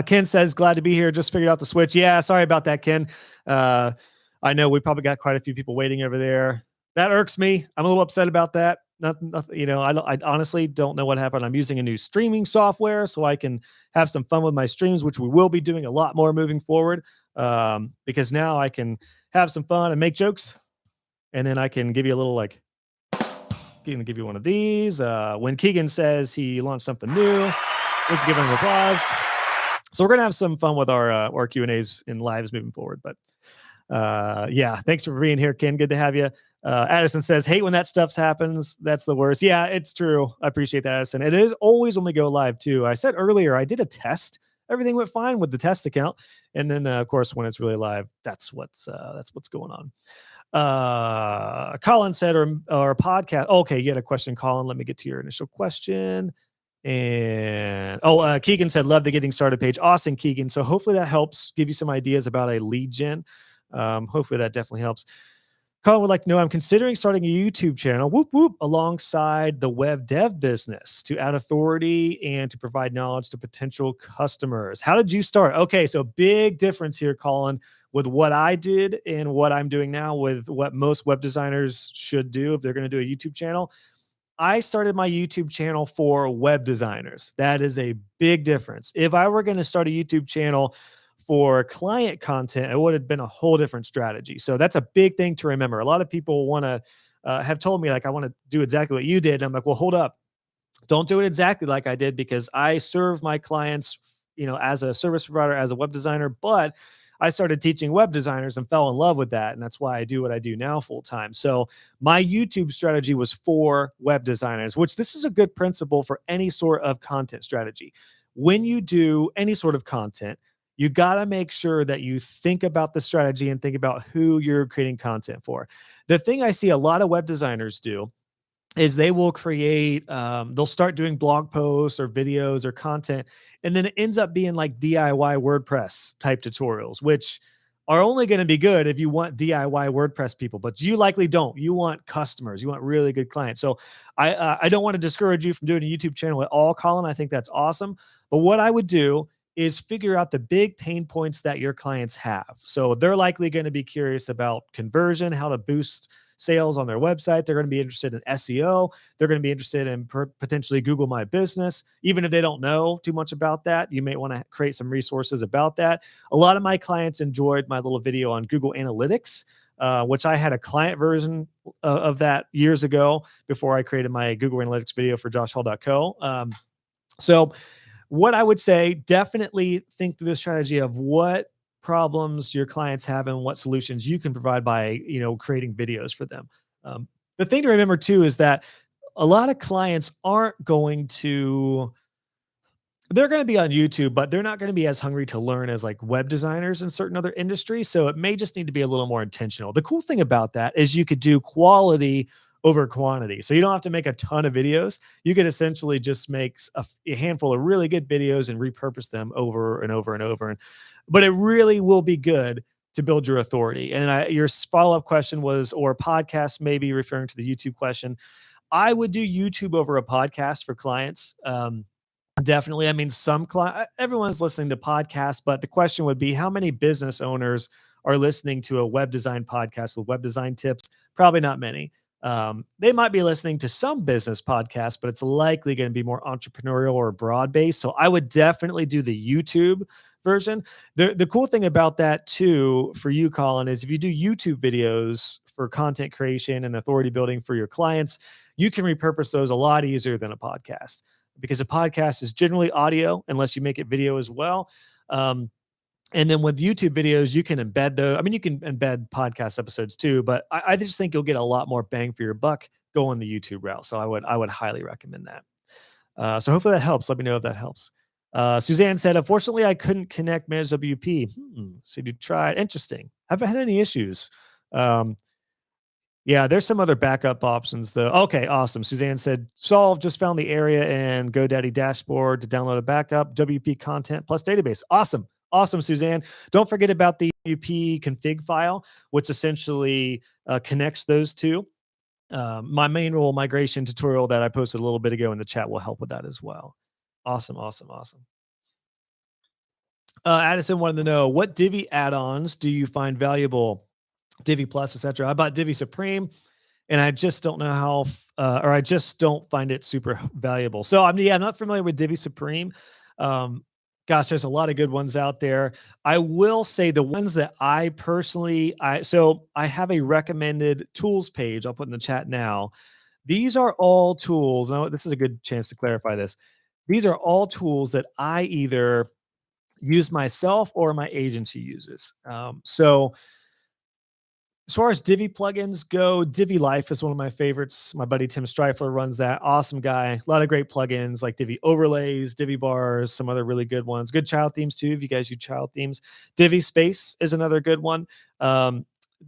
Ken says, glad to be here. Just figured out the switch. Yeah, sorry about that, Ken. I know we probably got quite a few people waiting over there. That irks me. I'm a little upset about that. Nothing, I honestly don't know what happened. I'm using a new streaming software so I can have some fun with my streams, which we will be doing a lot more moving forward, because now I can have some fun and make jokes. And then I can give you a little like, going to give you one of these. When Keegan says he launched something new, we can give him applause. So we're going to have some fun with our Q&As in lives moving forward. But yeah, thanks for being here, Ken. Good to have you. Addison says, hate when that stuff happens. That's the worst. Yeah, it's true. I appreciate that, Addison. It is always when we go live too. I said earlier, I did a test. Everything went fine with the test account. And then of course, when it's really live, that's what's going on. Colin said, or podcast. Okay, you had a question, Colin. Let me get to your initial question. And Keegan said, love the getting started page. Awesome, Keegan. So hopefully that helps give you some ideas about a lead gen. Hopefully that definitely helps. Colin would like to know, I'm considering starting a YouTube channel, alongside the web dev business to add authority and to provide knowledge to potential customers. How did you start? Okay, so big difference here, Colin, with what I did and what I'm doing now with what most web designers should do if they're going to do a YouTube channel. I started my YouTube channel for web designers. That is a big difference. If I were going to start a YouTube channel for client content, it would have been a whole different strategy. So that's a big thing to remember. A lot of people want to have told me, like, I want to do exactly what you did. And I'm like, well, hold up. Don't do it exactly like I did, because I serve my clients, as a service provider, as a web designer, but I started teaching web designers and fell in love with that. And that's why I do what I do now full time. So my YouTube strategy was for web designers, which this is a good principle for any sort of content strategy. When you do any sort of content, you got to make sure that you think about the strategy and think about who you're creating content for. The thing I see a lot of web designers do is they will create, they'll start doing blog posts or videos or content, and then it ends up being like DIY WordPress type tutorials, which are only going to be good if you want DIY WordPress people, but you likely don't. You want customers. You want really good clients. So I don't want to discourage you from doing a YouTube channel at all, Colin. I think that's awesome. But what I would do is figure out the big pain points that your clients have. So they're likely going to be curious about conversion, how to boost sales on their website. They're going to be interested in SEO. They're going to be interested in potentially Google My Business. Even if they don't know too much about that, you may want to create some resources about that. A lot of my clients enjoyed my little video on Google Analytics, which I had a client version of that years ago before I created my Google Analytics video for joshhall.co. So what I would say, definitely think through the strategy of what problems your clients have and what solutions you can provide by, creating videos for them. The thing to remember too is that a lot of clients aren't going to, they're going to be on YouTube, but they're not going to be as hungry to learn as like web designers in certain other industries. So it may just need to be a little more intentional. The cool thing about that is you could do quality over quantity. So you don't have to make a ton of videos. You could essentially just make a handful of really good videos and repurpose them over and over and over. But it really will be good to build your authority. And your follow-up question was, or podcast, maybe referring to the YouTube question. I would do YouTube over a podcast for clients. Definitely. I mean, everyone's listening to podcasts, but the question would be, how many business owners are listening to a web design podcast with web design tips? Probably not many. They might be listening to some business podcasts, but it's likely going to be more entrepreneurial or broad based. So I would definitely do the YouTube version. The cool thing about that too, for you, Colin, is if you do YouTube videos for content creation and authority building for your clients, you can repurpose those a lot easier than a podcast, because a podcast is generally audio unless you make it video as well. And then with YouTube videos, you can embed those. I mean, you can embed podcast episodes too, but I just think you'll get a lot more bang for your buck going the YouTube route. So I would highly recommend that. So hopefully that helps. Let me know if that helps. Suzanne said, unfortunately, I couldn't connect Manage WP. So you tried. Interesting. Haven't had any issues. Yeah, there's some other backup options though. Okay, awesome. Suzanne said, solve, just found the area and GoDaddy dashboard to download a backup, WP content plus database. Awesome. Awesome, Suzanne. Don't forget about the WP config file, which essentially connects those two. My manual migration tutorial that I posted a little bit ago in the chat will help with that as well. Awesome, awesome, awesome. Addison wanted to know, what Divi add-ons do you find valuable? Divi Plus, etc. I bought Divi Supreme, and I just don't know how, or I just don't find it super valuable. So I'm not familiar with Divi Supreme. Gosh, there's a lot of good ones out there. I will say the ones that I personally, so I have a recommended tools page. I'll put in the chat now. These are all tools. Now, this is a good chance to clarify this. These are all tools that I either use myself or my agency uses. So as far as Divi plugins go, Divi Life is one of my favorites. My buddy Tim Streifler runs that. Awesome guy. A lot of great plugins like Divi overlays, Divi bars, some other really good ones. Good child themes too, if you guys use child themes. Divi Space is another good one.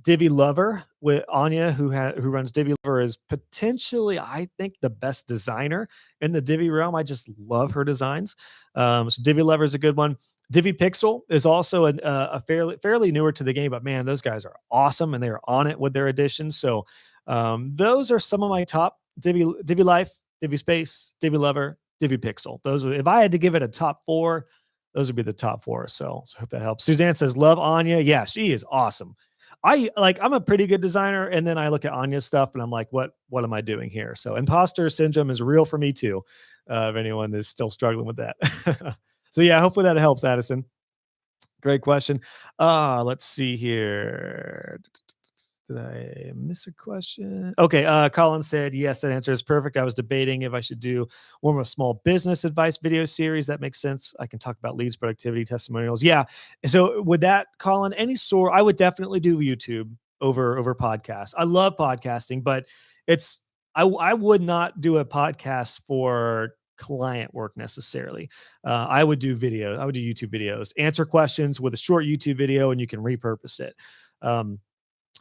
Divi Lover with Anya, who runs Divi Lover, is potentially, I think, the best designer in the Divi realm. I just love her designs. So Divi Lover is a good one. Divi Pixel is also a fairly newer to the game, but man, those guys are awesome and they are on it with their additions. So those are some of my top: Divi Life, Divi Space, Divi Lover, Divi Pixel. Those if I had to give it a top 4, those would be the top 4. So I hope that helps. Suzanne says, love Anya. Yeah, she is awesome. I'm a pretty good designer, and then I look at Anya's stuff and I'm like, what am I doing here? So imposter syndrome is real for me too. If anyone is still struggling with that. So yeah, hopefully that helps, Addison. Great question. Let's see here. Did I miss a question? Okay, Colin said, yes, that answer is perfect. I was debating if I should do more of a small business advice video series. That makes sense. I can talk about leads, productivity, testimonials. Yeah. So with that, Colin, I would definitely do YouTube over podcasts. I love podcasting, but I would not do a podcast for client work necessarily. I would do video. I would do YouTube videos, answer questions with a short YouTube video, and you can repurpose it.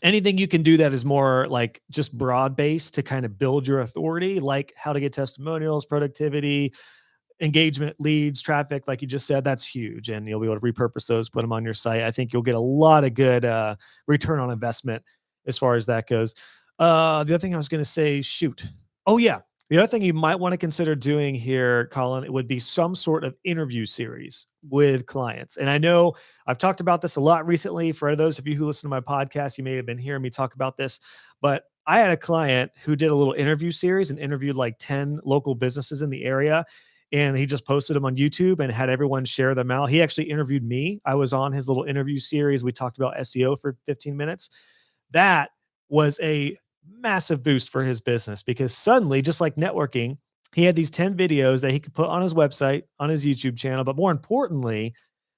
Anything you can do that is more like just broad based to kind of build your authority, like how to get testimonials, productivity, engagement, leads, traffic, like you just said, that's huge. And you'll be able to repurpose those, put them on your site. I think you'll get a lot of good return on investment as far as that goes. The other thing I was going to say, Oh yeah. The other thing you might want to consider doing here, Colin, it would be some sort of interview series with clients. And I know I've talked about this a lot recently. For those of you who listen to my podcast, you may have been hearing me talk about this, but I had a client who did a little interview series and interviewed like 10 local businesses in the area. And he just posted them on YouTube and had everyone share them out. He actually interviewed me. I was on his little interview series. We talked about SEO for 15 minutes. That was a massive boost for his business, because suddenly, just like networking, he had these 10 videos that he could put on his website, on his YouTube channel. But more importantly,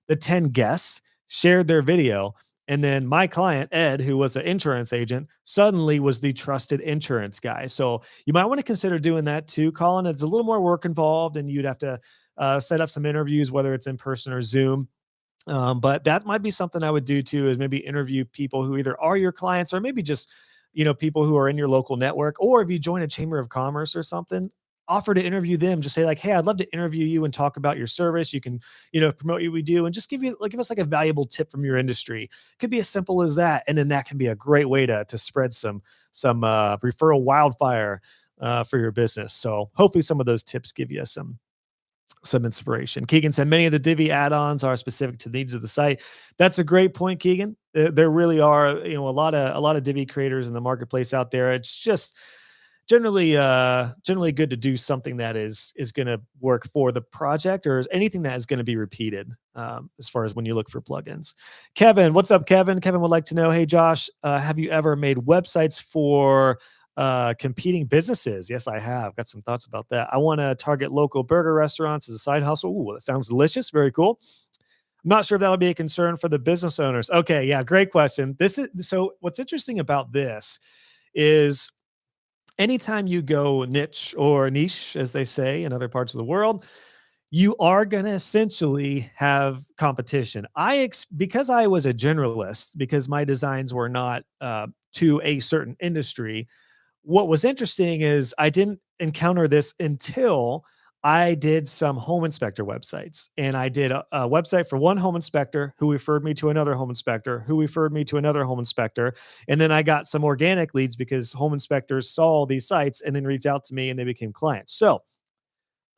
the 10 guests shared their video. And then my client, Ed, who was an insurance agent, suddenly was the trusted insurance guy. So you might want to consider doing that too, Colin. It's a little more work involved, and you'd have to set up some interviews, whether it's in person or Zoom. But that might be something I would do too, is maybe interview people who either are your clients or maybe just people who are in your local network, or if you join a chamber of commerce or something, offer to interview them. Just say like, hey, I'd love to interview you and talk about your service. You can, promote what we do and just give us like a valuable tip from your industry. It could be as simple as that. And then that can be a great way to spread some referral wildfire for your business. So hopefully some of those tips give you some inspiration. Keegan said many of the Divi add-ons are specific to the needs of the site. That's a great point, Keegan. There really are, a lot of Divi creators in the marketplace out there. It's just generally good to do something that is going to work for the project, or anything that is going to be repeated, as far as when you look for plugins. Kevin, what's up, Kevin? Kevin would like to know, hey, Josh, have you ever made websites for competing businesses? Yes, I have. Got some thoughts about that. I want to target local burger restaurants as a side hustle. Ooh, that sounds delicious. Very cool. I'm not sure if that'll be a concern for the business owners. Okay, yeah, great question. So what's interesting about this is anytime you go niche, or niche, as they say in other parts of the world, you are going to essentially have competition. Because I was a generalist, because my designs were not to a certain industry. What was interesting is I didn't encounter this until I did some home inspector websites, and I did a website for one home inspector who referred me to another home inspector who referred me to another home inspector. And then I got some organic leads because home inspectors saw these sites and then reached out to me and they became clients. So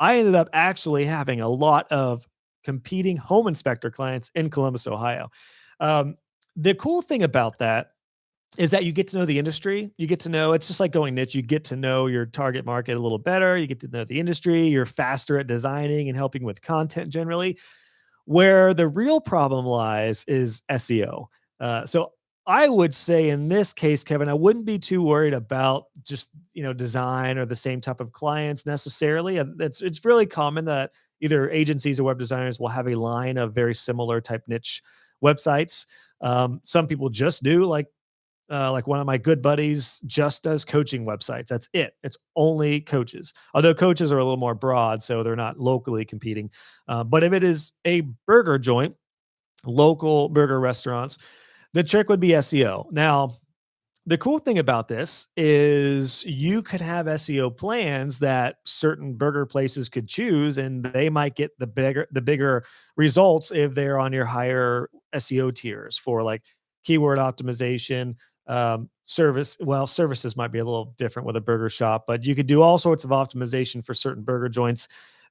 I ended up actually having a lot of competing home inspector clients in Columbus, Ohio. The cool thing about that is that you get to know the industry. You get to know, it's just like going niche. You get to know your target market a little better. You get to know the industry. You're faster at designing and helping with content generally. Where the real problem lies is SEO. So I would say in this case, Kevin, I wouldn't be too worried about just, design or the same type of clients necessarily. It's really common that either agencies or web designers will have a line of very similar type niche websites. Some people just do like one of my good buddies just does coaching websites. That's it. It's only coaches. Although coaches are a little more broad, so they're not locally competing. But if it is a burger joint, local burger restaurants, the trick would be SEO. Now, the cool thing about this is you could have SEO plans that certain burger places could choose, and they might get the bigger results if they're on your higher SEO tiers for like keyword optimization, services might be a little different with a burger shop, but you could do all sorts of optimization for certain burger joints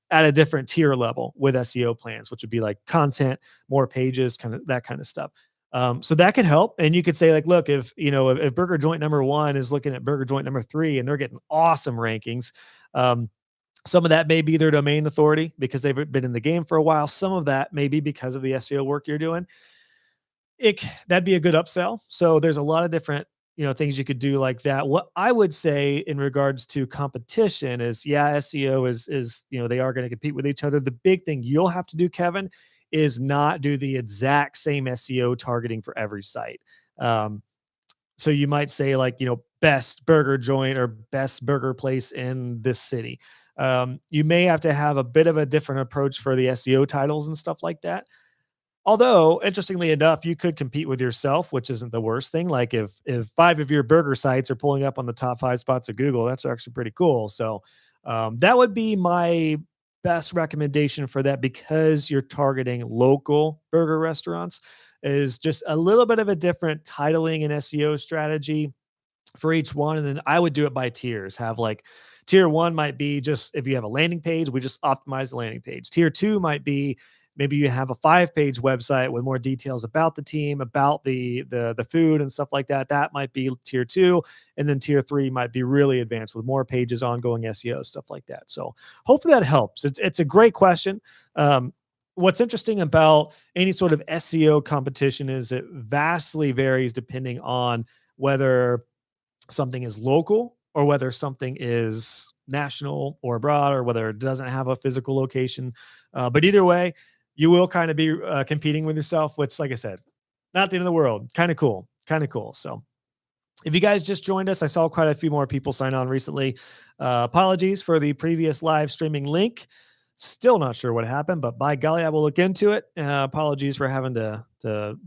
at a different tier level with SEO plans, which would be like content, more pages, kind of that kind of stuff. So that could help. And you could say like, look, if burger joint number 1 is looking at burger joint number 3 and they're getting awesome rankings, some of that may be their domain authority because they've been in the game for a while. Some of that may be because of the SEO work you're doing. That'd be a good upsell. So there's a lot of different, things you could do like that. What I would say in regards to competition is, yeah, SEO is, they are going to compete with each other. The big thing you'll have to do, Kevin, is not do the exact same SEO targeting for every site. So you might say like, best burger joint or best burger place in this city. You may have to have a bit of a different approach for the SEO titles and stuff like that. Although, interestingly enough, you could compete with yourself, which isn't the worst thing. Like if 5 of your burger sites are pulling up on the top 5 spots of Google, that's actually pretty cool. So that would be my best recommendation for that, because you're targeting local burger restaurants, is just a little bit of a different titling and SEO strategy for each one. And then I would do it by tiers. Have like tier 1 might be just if you have a landing page, we just optimize the landing page. Tier 2 might be maybe you have a 5-page website with more details about the team, about the food and stuff like that. That might be tier 2. And then tier 3 might be really advanced with more pages, ongoing SEO, stuff like that. So hopefully that helps. It's a great question. What's interesting about any sort of SEO competition is it vastly varies depending on whether something is local or whether something is national or abroad, or whether it doesn't have a physical location. But either way, you will kind of be competing with yourself, which, like I said, not the end of the world. Kind of cool. So if you guys just joined us, I saw quite a few more people sign on recently. Apologies for the previous live streaming link. Still not sure what happened, but by golly, I will look into it. Apologies for having to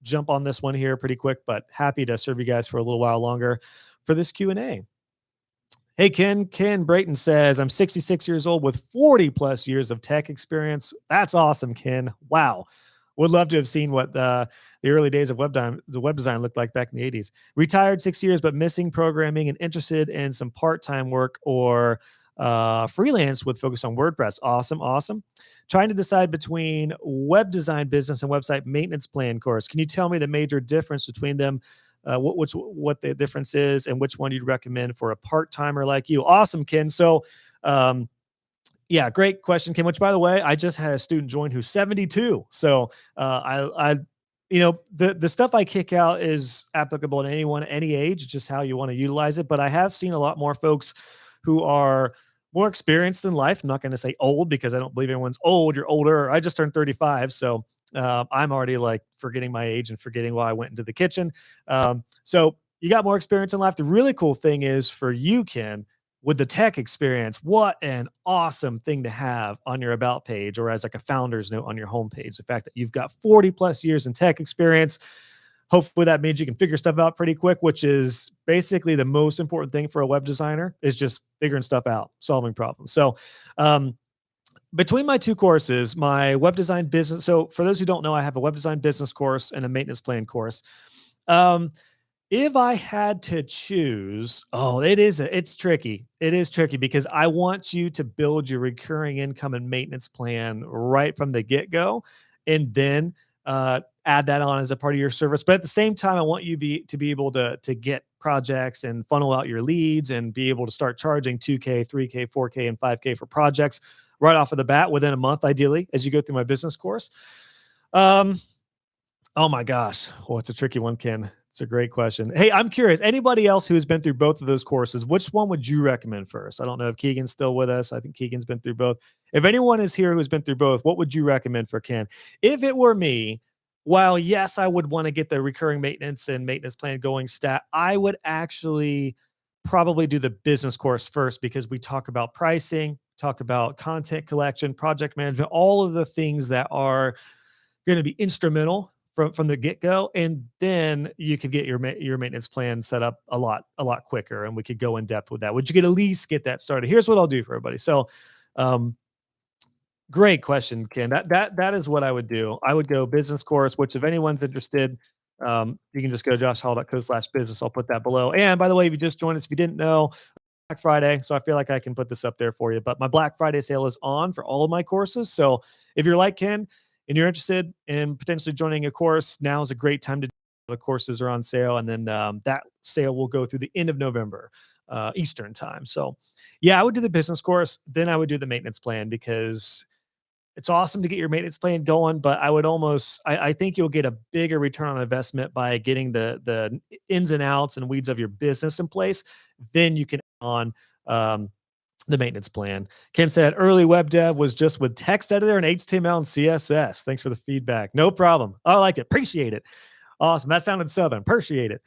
jump on this one here pretty quick, but happy to serve you guys for a little while longer for this Q&A. Hey, Ken Brayton says, I'm 66 years old with 40 plus years of tech experience. That's awesome, Ken. Wow. Would love to have seen what the early days of the web design looked like back in the 80s. Retired 6 years, but missing programming and interested in some part-time work or freelance with focus on WordPress. Awesome, awesome. Trying to decide between web design business and website maintenance plan course. Can you tell me the major difference between them? What the difference is and which one you'd recommend for a part-timer like you? Awesome, Ken. So, yeah, great question, Ken. Which, by the way, I just had a student join who's 72. So, the stuff I kick out is applicable to anyone, any age, just how you want to utilize it. But I have seen a lot more folks who are more experienced in life. I'm not going to say old because I don't believe everyone's old. You're older. I just turned 35, so I'm already like forgetting my age and forgetting why I went into the kitchen. So you got more experience in life. The really cool thing is for you, Ken, with the tech experience, what an awesome thing to have on your about page or as like a founder's note on your homepage. The fact that you've got 40 plus years in tech experience. Hopefully that means you can figure stuff out pretty quick, which is basically the most important thing for a web designer is just figuring stuff out, solving problems. So, between my two courses, my web design business. So for those who don't know, I have a web design business course and a maintenance plan course. If I had to choose, it's tricky. It is tricky because I want you to build your recurring income and maintenance plan right from the get-go, and then add that on as a part of your service. But at the same time, I want you to be able to get projects and funnel out your leads and be able to start charging 2K, 3K, 4K, and 5K for projects right off of the bat within a month, ideally, as you go through my business course. Oh my gosh. Oh, it's a tricky one, Ken. It's a great question. Hey, I'm curious. Anybody else who has been through both of those courses, which one would you recommend first? I don't know if Keegan's still with us. I think Keegan's been through both. If anyone is here who's been through both, what would you recommend for Ken? If it were me, while yes, I would want to get the recurring maintenance and maintenance plan going I would actually probably do the business course first because we talk about pricing, talk about content collection, project management, all of the things that are going to be instrumental from the get-go, and then you could get your maintenance plan set up a lot quicker, and we could go in depth with that. Would you get at least get that started? Here's what I'll do for everybody. So, great question, Ken. That is what I would do. I would go business course, which if anyone's interested, you can just go to joshhall.co/business. I'll put that below. And by the way, if you just joined us, if you didn't know, Black Friday, so I feel like I can put this up there for you. But my Black Friday sale is on for all of my courses. So if you're like Ken and you're interested in potentially joining a course, now is a great time to. The courses are on sale, and then that sale will go through the end of November, Eastern time. So, yeah, I would do the business course, then I would do the maintenance plan because it's awesome to get your maintenance plan going. But I would I think you'll get a bigger return on investment by getting the ins and outs and weeds of your business in place. Then you can on. The maintenance plan. Ken said early web dev was just with text editor and HTML and CSS. Thanks for the feedback. No problem. I liked it. Appreciate it. Awesome. That sounded Southern. Appreciate it.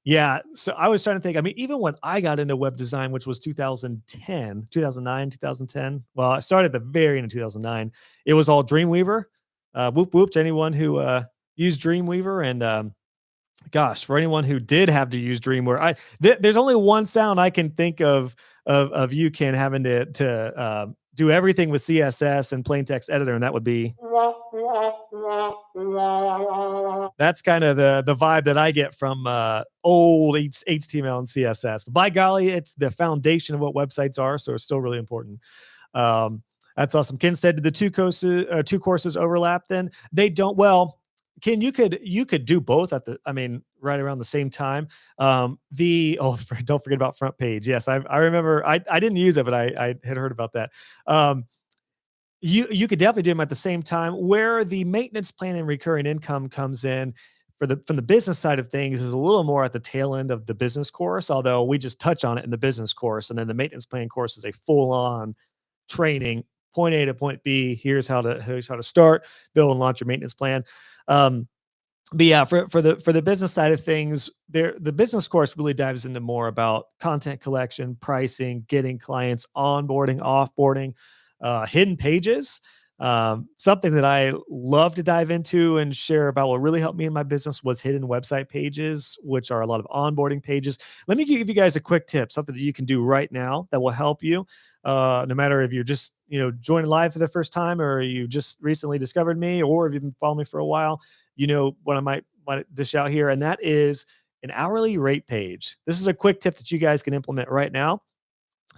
Yeah. So I was trying to think, I mean, even when I got into web design, which was 2009, 2010. Well, I started at the very end of 2009. It was all Dreamweaver. Whoop, whoop to anyone who used Dreamweaver. And gosh, for anyone who did have to use Dreamweaver, there's only one sound I can think of you, Ken, having to do everything with CSS and plain text editor, and that would be that's kind of the vibe that I get from old HTML and CSS. But by golly, it's the foundation of what websites are, so it's still really important. That's awesome. Ken said, did the two courses overlap? Then they don't. Well, Ken, you could do both right around the same time. Don't forget about front page. Yes, I remember. I didn't use it, but I had heard about that. You could definitely do them at the same time. Where the maintenance plan and recurring income comes in from the business side of things is a little more at the tail end of the business course. Although we just touch on it in the business course, and then the maintenance plan course is a full-on training. Point A to point B. Here's how to start, build, and launch your maintenance plan. But yeah, for the business side of things, the business course really dives into more about content collection, pricing, getting clients onboarding, offboarding, hidden pages. Something that I love to dive into and share about what really helped me in my business was hidden website pages, which are a lot of onboarding pages. Let me give you guys a quick tip, something that you can do right now that will help you. No matter if you're just joining live for the first time, or you just recently discovered me, or if you've been following me for a while, you know what I might dish out here, and that is an hourly rate page. This is a quick tip that you guys can implement right now.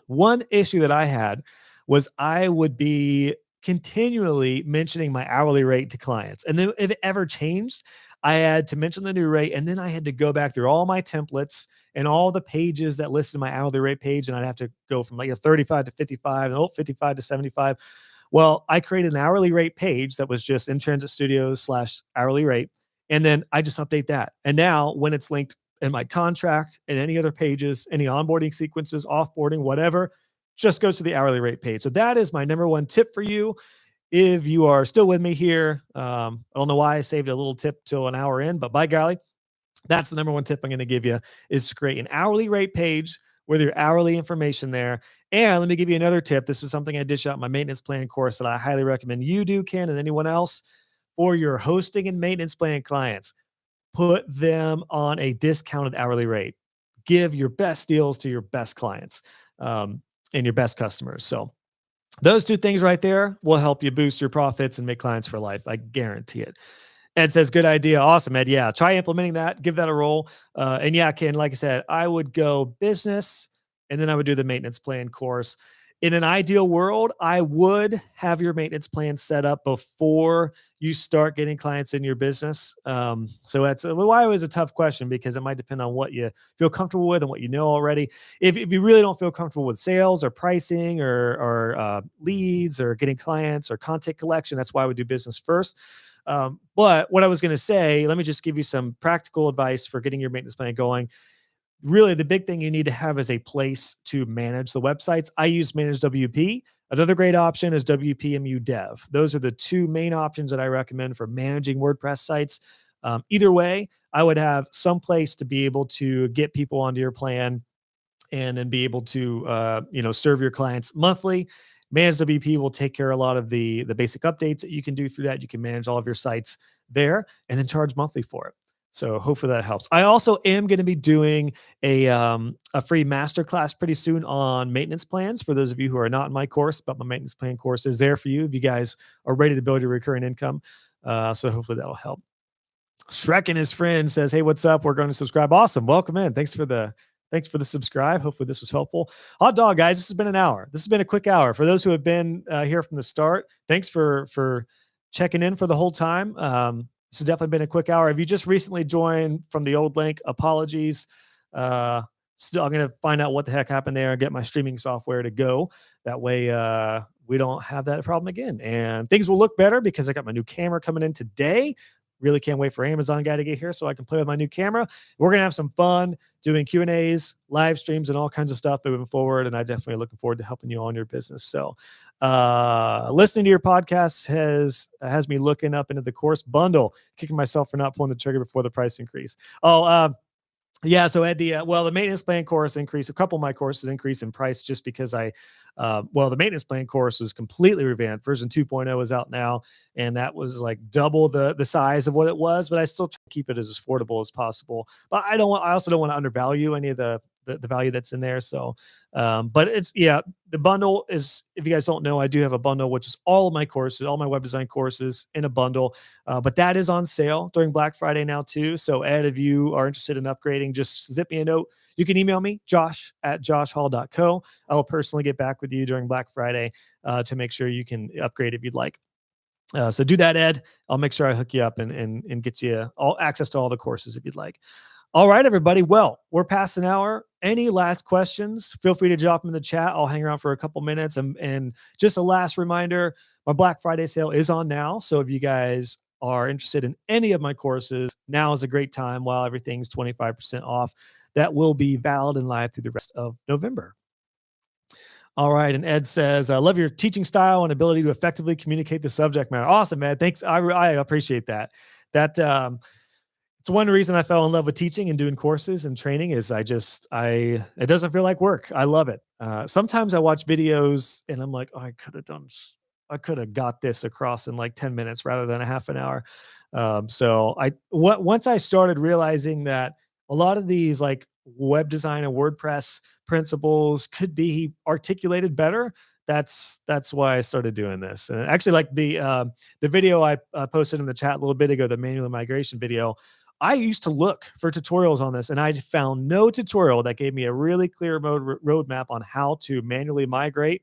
One issue that I had was I would be continually mentioning my hourly rate to clients. And then if it ever changed, I had to mention the new rate. And then I had to go back through all my templates and all the pages that listed my hourly rate page. And I'd have to go from like a 35 to 55 and 55 to 75. Well, I created an hourly rate page that was just in Transit Studios / hourly rate. And then I just update that. And now when it's linked in my contract and any other pages, any onboarding sequences, offboarding, whatever, just goes to the hourly rate page. So that is my number one tip for you. If you are still with me here, I don't know why I saved a little tip till an hour in, but by golly, that's the number one tip I'm going to give you, is to create an hourly rate page with your hourly information there. And let me give you another tip. This is something I dish out in my maintenance plan course that I highly recommend you do, Ken, and anyone else. For your hosting and maintenance plan clients, put them on a discounted hourly rate. Give your best deals to your best clients, and your best customers. So those two things right there will help you boost your profits and make clients for life. I guarantee it. Ed says, good idea. Awesome, Ed. Yeah, try implementing that. Give that a roll. And yeah, Ken, like I said, I would go business, and then I would do the maintenance plan course. In an ideal world, I would have your maintenance plan set up before you start getting clients in your business. So that's why it was a tough question, because it might depend on what you feel comfortable with and what you know already. If you really don't feel comfortable with sales or pricing or leads or getting clients or content collection, that's why I would do business first. But what I was going to say, let me just give you some practical advice for getting your maintenance plan going. Really, the big thing you need to have is a place to manage the websites. I use Manage WP. Another great option is WPMU Dev. Those are the two main options that I recommend for managing WordPress sites. Either way, I would have some place to be able to get people onto your plan and then be able to serve your clients monthly. Manage WP will take care of a lot of the basic updates that you can do through that. You can manage all of your sites there and then charge monthly for it. So hopefully that helps. I also am going to be doing a free masterclass pretty soon on maintenance plans for those of you who are not in my course, but my maintenance plan course is there for you if you guys are ready to build your recurring income. So hopefully that'll help. Shrek and his friend says, hey, what's up? We're going to subscribe. Awesome. Welcome in. Thanks for the subscribe. Hopefully this was helpful. Hot dog, guys, this has been an hour. This has been a quick hour. For those who have been here from the start, thanks for checking in for the whole time. This has definitely been a quick hour. If you just recently joined from the old link, apologies. Still, I'm going to find out what the heck happened there and get my streaming software to go. That way we don't have that problem again. And things will look better because I got my new camera coming in today. Really can't wait for Amazon guy to get here so I can play with my new camera. We're going to have some fun doing Q&As, live streams, and all kinds of stuff moving forward. And I definitely looking forward to helping you on your business. So listening to your podcast has me looking up into the course bundle, kicking myself for not pulling the trigger before the price increase. Yeah, so Ed, the maintenance plan course increased. A couple of my courses increased in price just because the maintenance plan course was completely revamped. Version 2.0 is out now, and that was like double the size of what it was. But I still try to keep it as affordable as possible. But I also don't want to undervalue any of the value that's in there. So, but the bundle is, if you guys don't know, I do have a bundle, which is all of my courses, all my web design courses in a bundle. But that is on sale during Black Friday now too. So Ed, if you are interested in upgrading, just zip me a note. You can email me, josh@joshhall.co. I will personally get back with you during Black Friday to make sure you can upgrade if you'd like. So do that, Ed. I'll make sure I hook you up and get you all access to all the courses if you'd like. All right, everybody. Well, we're past an hour. Any last questions? Feel free to drop them in the chat. I'll hang around for a couple minutes. And just a last reminder, my Black Friday sale is on now. So if you guys are interested in any of my courses, now is a great time while everything's 25% off. That will be valid and live through the rest of November. All right. And Ed says, I love your teaching style and ability to effectively communicate the subject matter. Awesome, Ed. Thanks. I appreciate that. It's one reason I fell in love with teaching and doing courses and training is it doesn't feel like work. I love it. Sometimes I watch videos and I'm like, oh, I could have done have got this across in like 10 minutes rather than a half an hour. So once I started realizing that a lot of these like web design and WordPress principles could be articulated better, that's why I started doing this. And actually, like the video I posted in the chat a little bit ago, the manual migration video, I used to look for tutorials on this, and I found no tutorial that gave me a really clear roadmap on how to manually migrate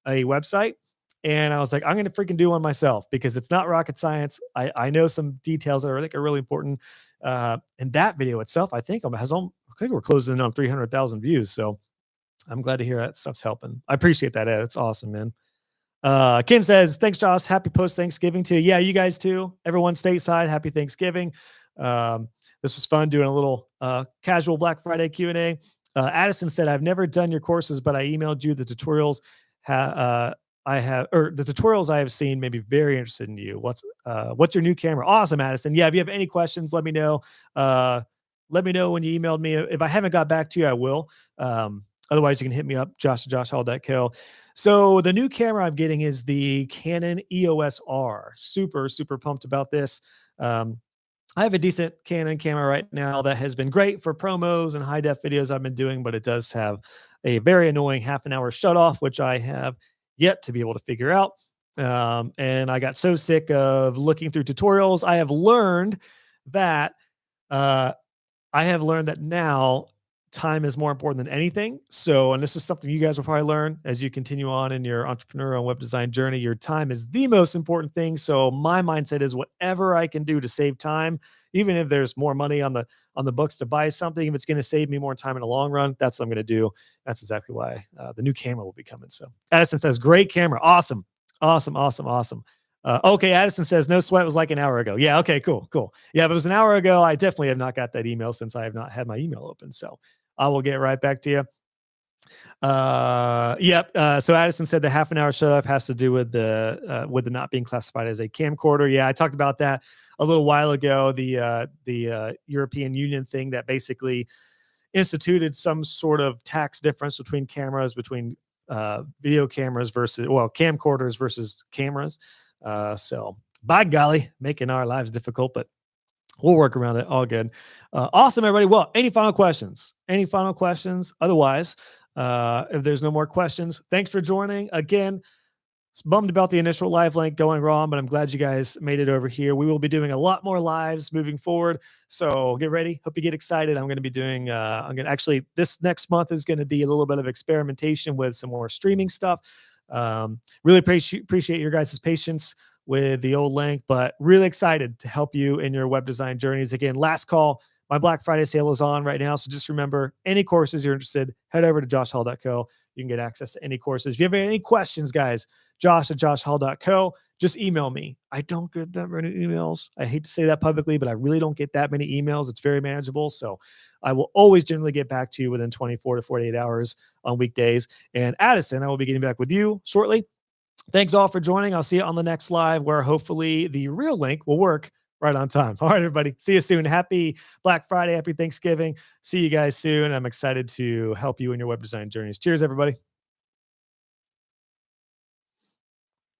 a website. And I was like, I'm going to freaking do one myself because it's not rocket science. I know some details that I think are really important. And that video itself, I think I think we're closing in on 300,000 views. So I'm glad to hear that stuff's helping. I appreciate that, Ed. It's awesome, man. Ken says, thanks, Josh. Happy post Thanksgiving to you. Yeah, you guys too. Everyone stateside, happy Thanksgiving. This was fun doing a little casual Black Friday Q&A. Addison said, I've never done your courses, but I emailed you the tutorials. The tutorials I have seen may be very interested in you. What's your new camera? Awesome, Addison. Yeah, if you have any questions, let me know. Let me know when you emailed me. If I haven't got back to you, I will. Otherwise, you can hit me up, josh@joshhall.co. So the new camera I'm getting is the Canon EOS R. Super, super pumped about this. I have a decent Canon camera right now that has been great for promos and high def videos I've been doing, but it does have a very annoying half an hour shut off, which I have yet to be able to figure out. And I got so sick of looking through tutorials. I have learned that now time is more important than anything. So, and this is something you guys will probably learn as you continue on in your entrepreneurial and web design journey. Your time is the most important thing. So my mindset is whatever I can do to save time, even if there's more money on the books to buy something, if it's going to save me more time in the long run, that's what I'm going to do. That's exactly why the new camera will be coming. So Addison says, great camera. Awesome. Awesome. Awesome. Awesome. Okay, Addison says no sweat was like an hour ago. Yeah, okay, cool. Yeah, if it was an hour ago, I definitely have not got that email since I have not had my email open. So I will get right back to you. Yep. So Addison said the half an hour shut off has to do with the not being classified as a camcorder. Yeah, I talked about that a little while ago. The European Union thing that basically instituted some sort of tax difference between video cameras versus camcorders versus cameras. So by golly, making our lives difficult, but we'll work around it. All good. Awesome, everybody. Well, any final questions? Otherwise, if there's no more questions, thanks for joining. Again, bummed about the initial live link going wrong, but I'm glad you guys made it over here. We will be doing a lot more lives moving forward. So get ready. Hope you get excited. I'm going to be doing, this next month is going to be a little bit of experimentation with some more streaming stuff. Really appreciate your guys' patience with the old link, but really excited to help you in your web design journeys. Again, last call. My Black Friday sale is on right now. So just remember, any courses you're interested, head over to joshhall.co. You can get access to any courses. If you have any questions, guys, josh@joshhall.co. Just email me. I don't get that many emails. I hate to say that publicly, but I really don't get that many emails. It's very manageable. So I will always generally get back to you within 24 to 48 hours on weekdays. And Addison, I will be getting back with you shortly. Thanks all for joining. I'll see you on the next live where hopefully the real link will work right on time. All right, everybody. See you soon. Happy Black Friday. Happy Thanksgiving. See you guys soon. I'm excited to help you in your web design journeys. Cheers, everybody.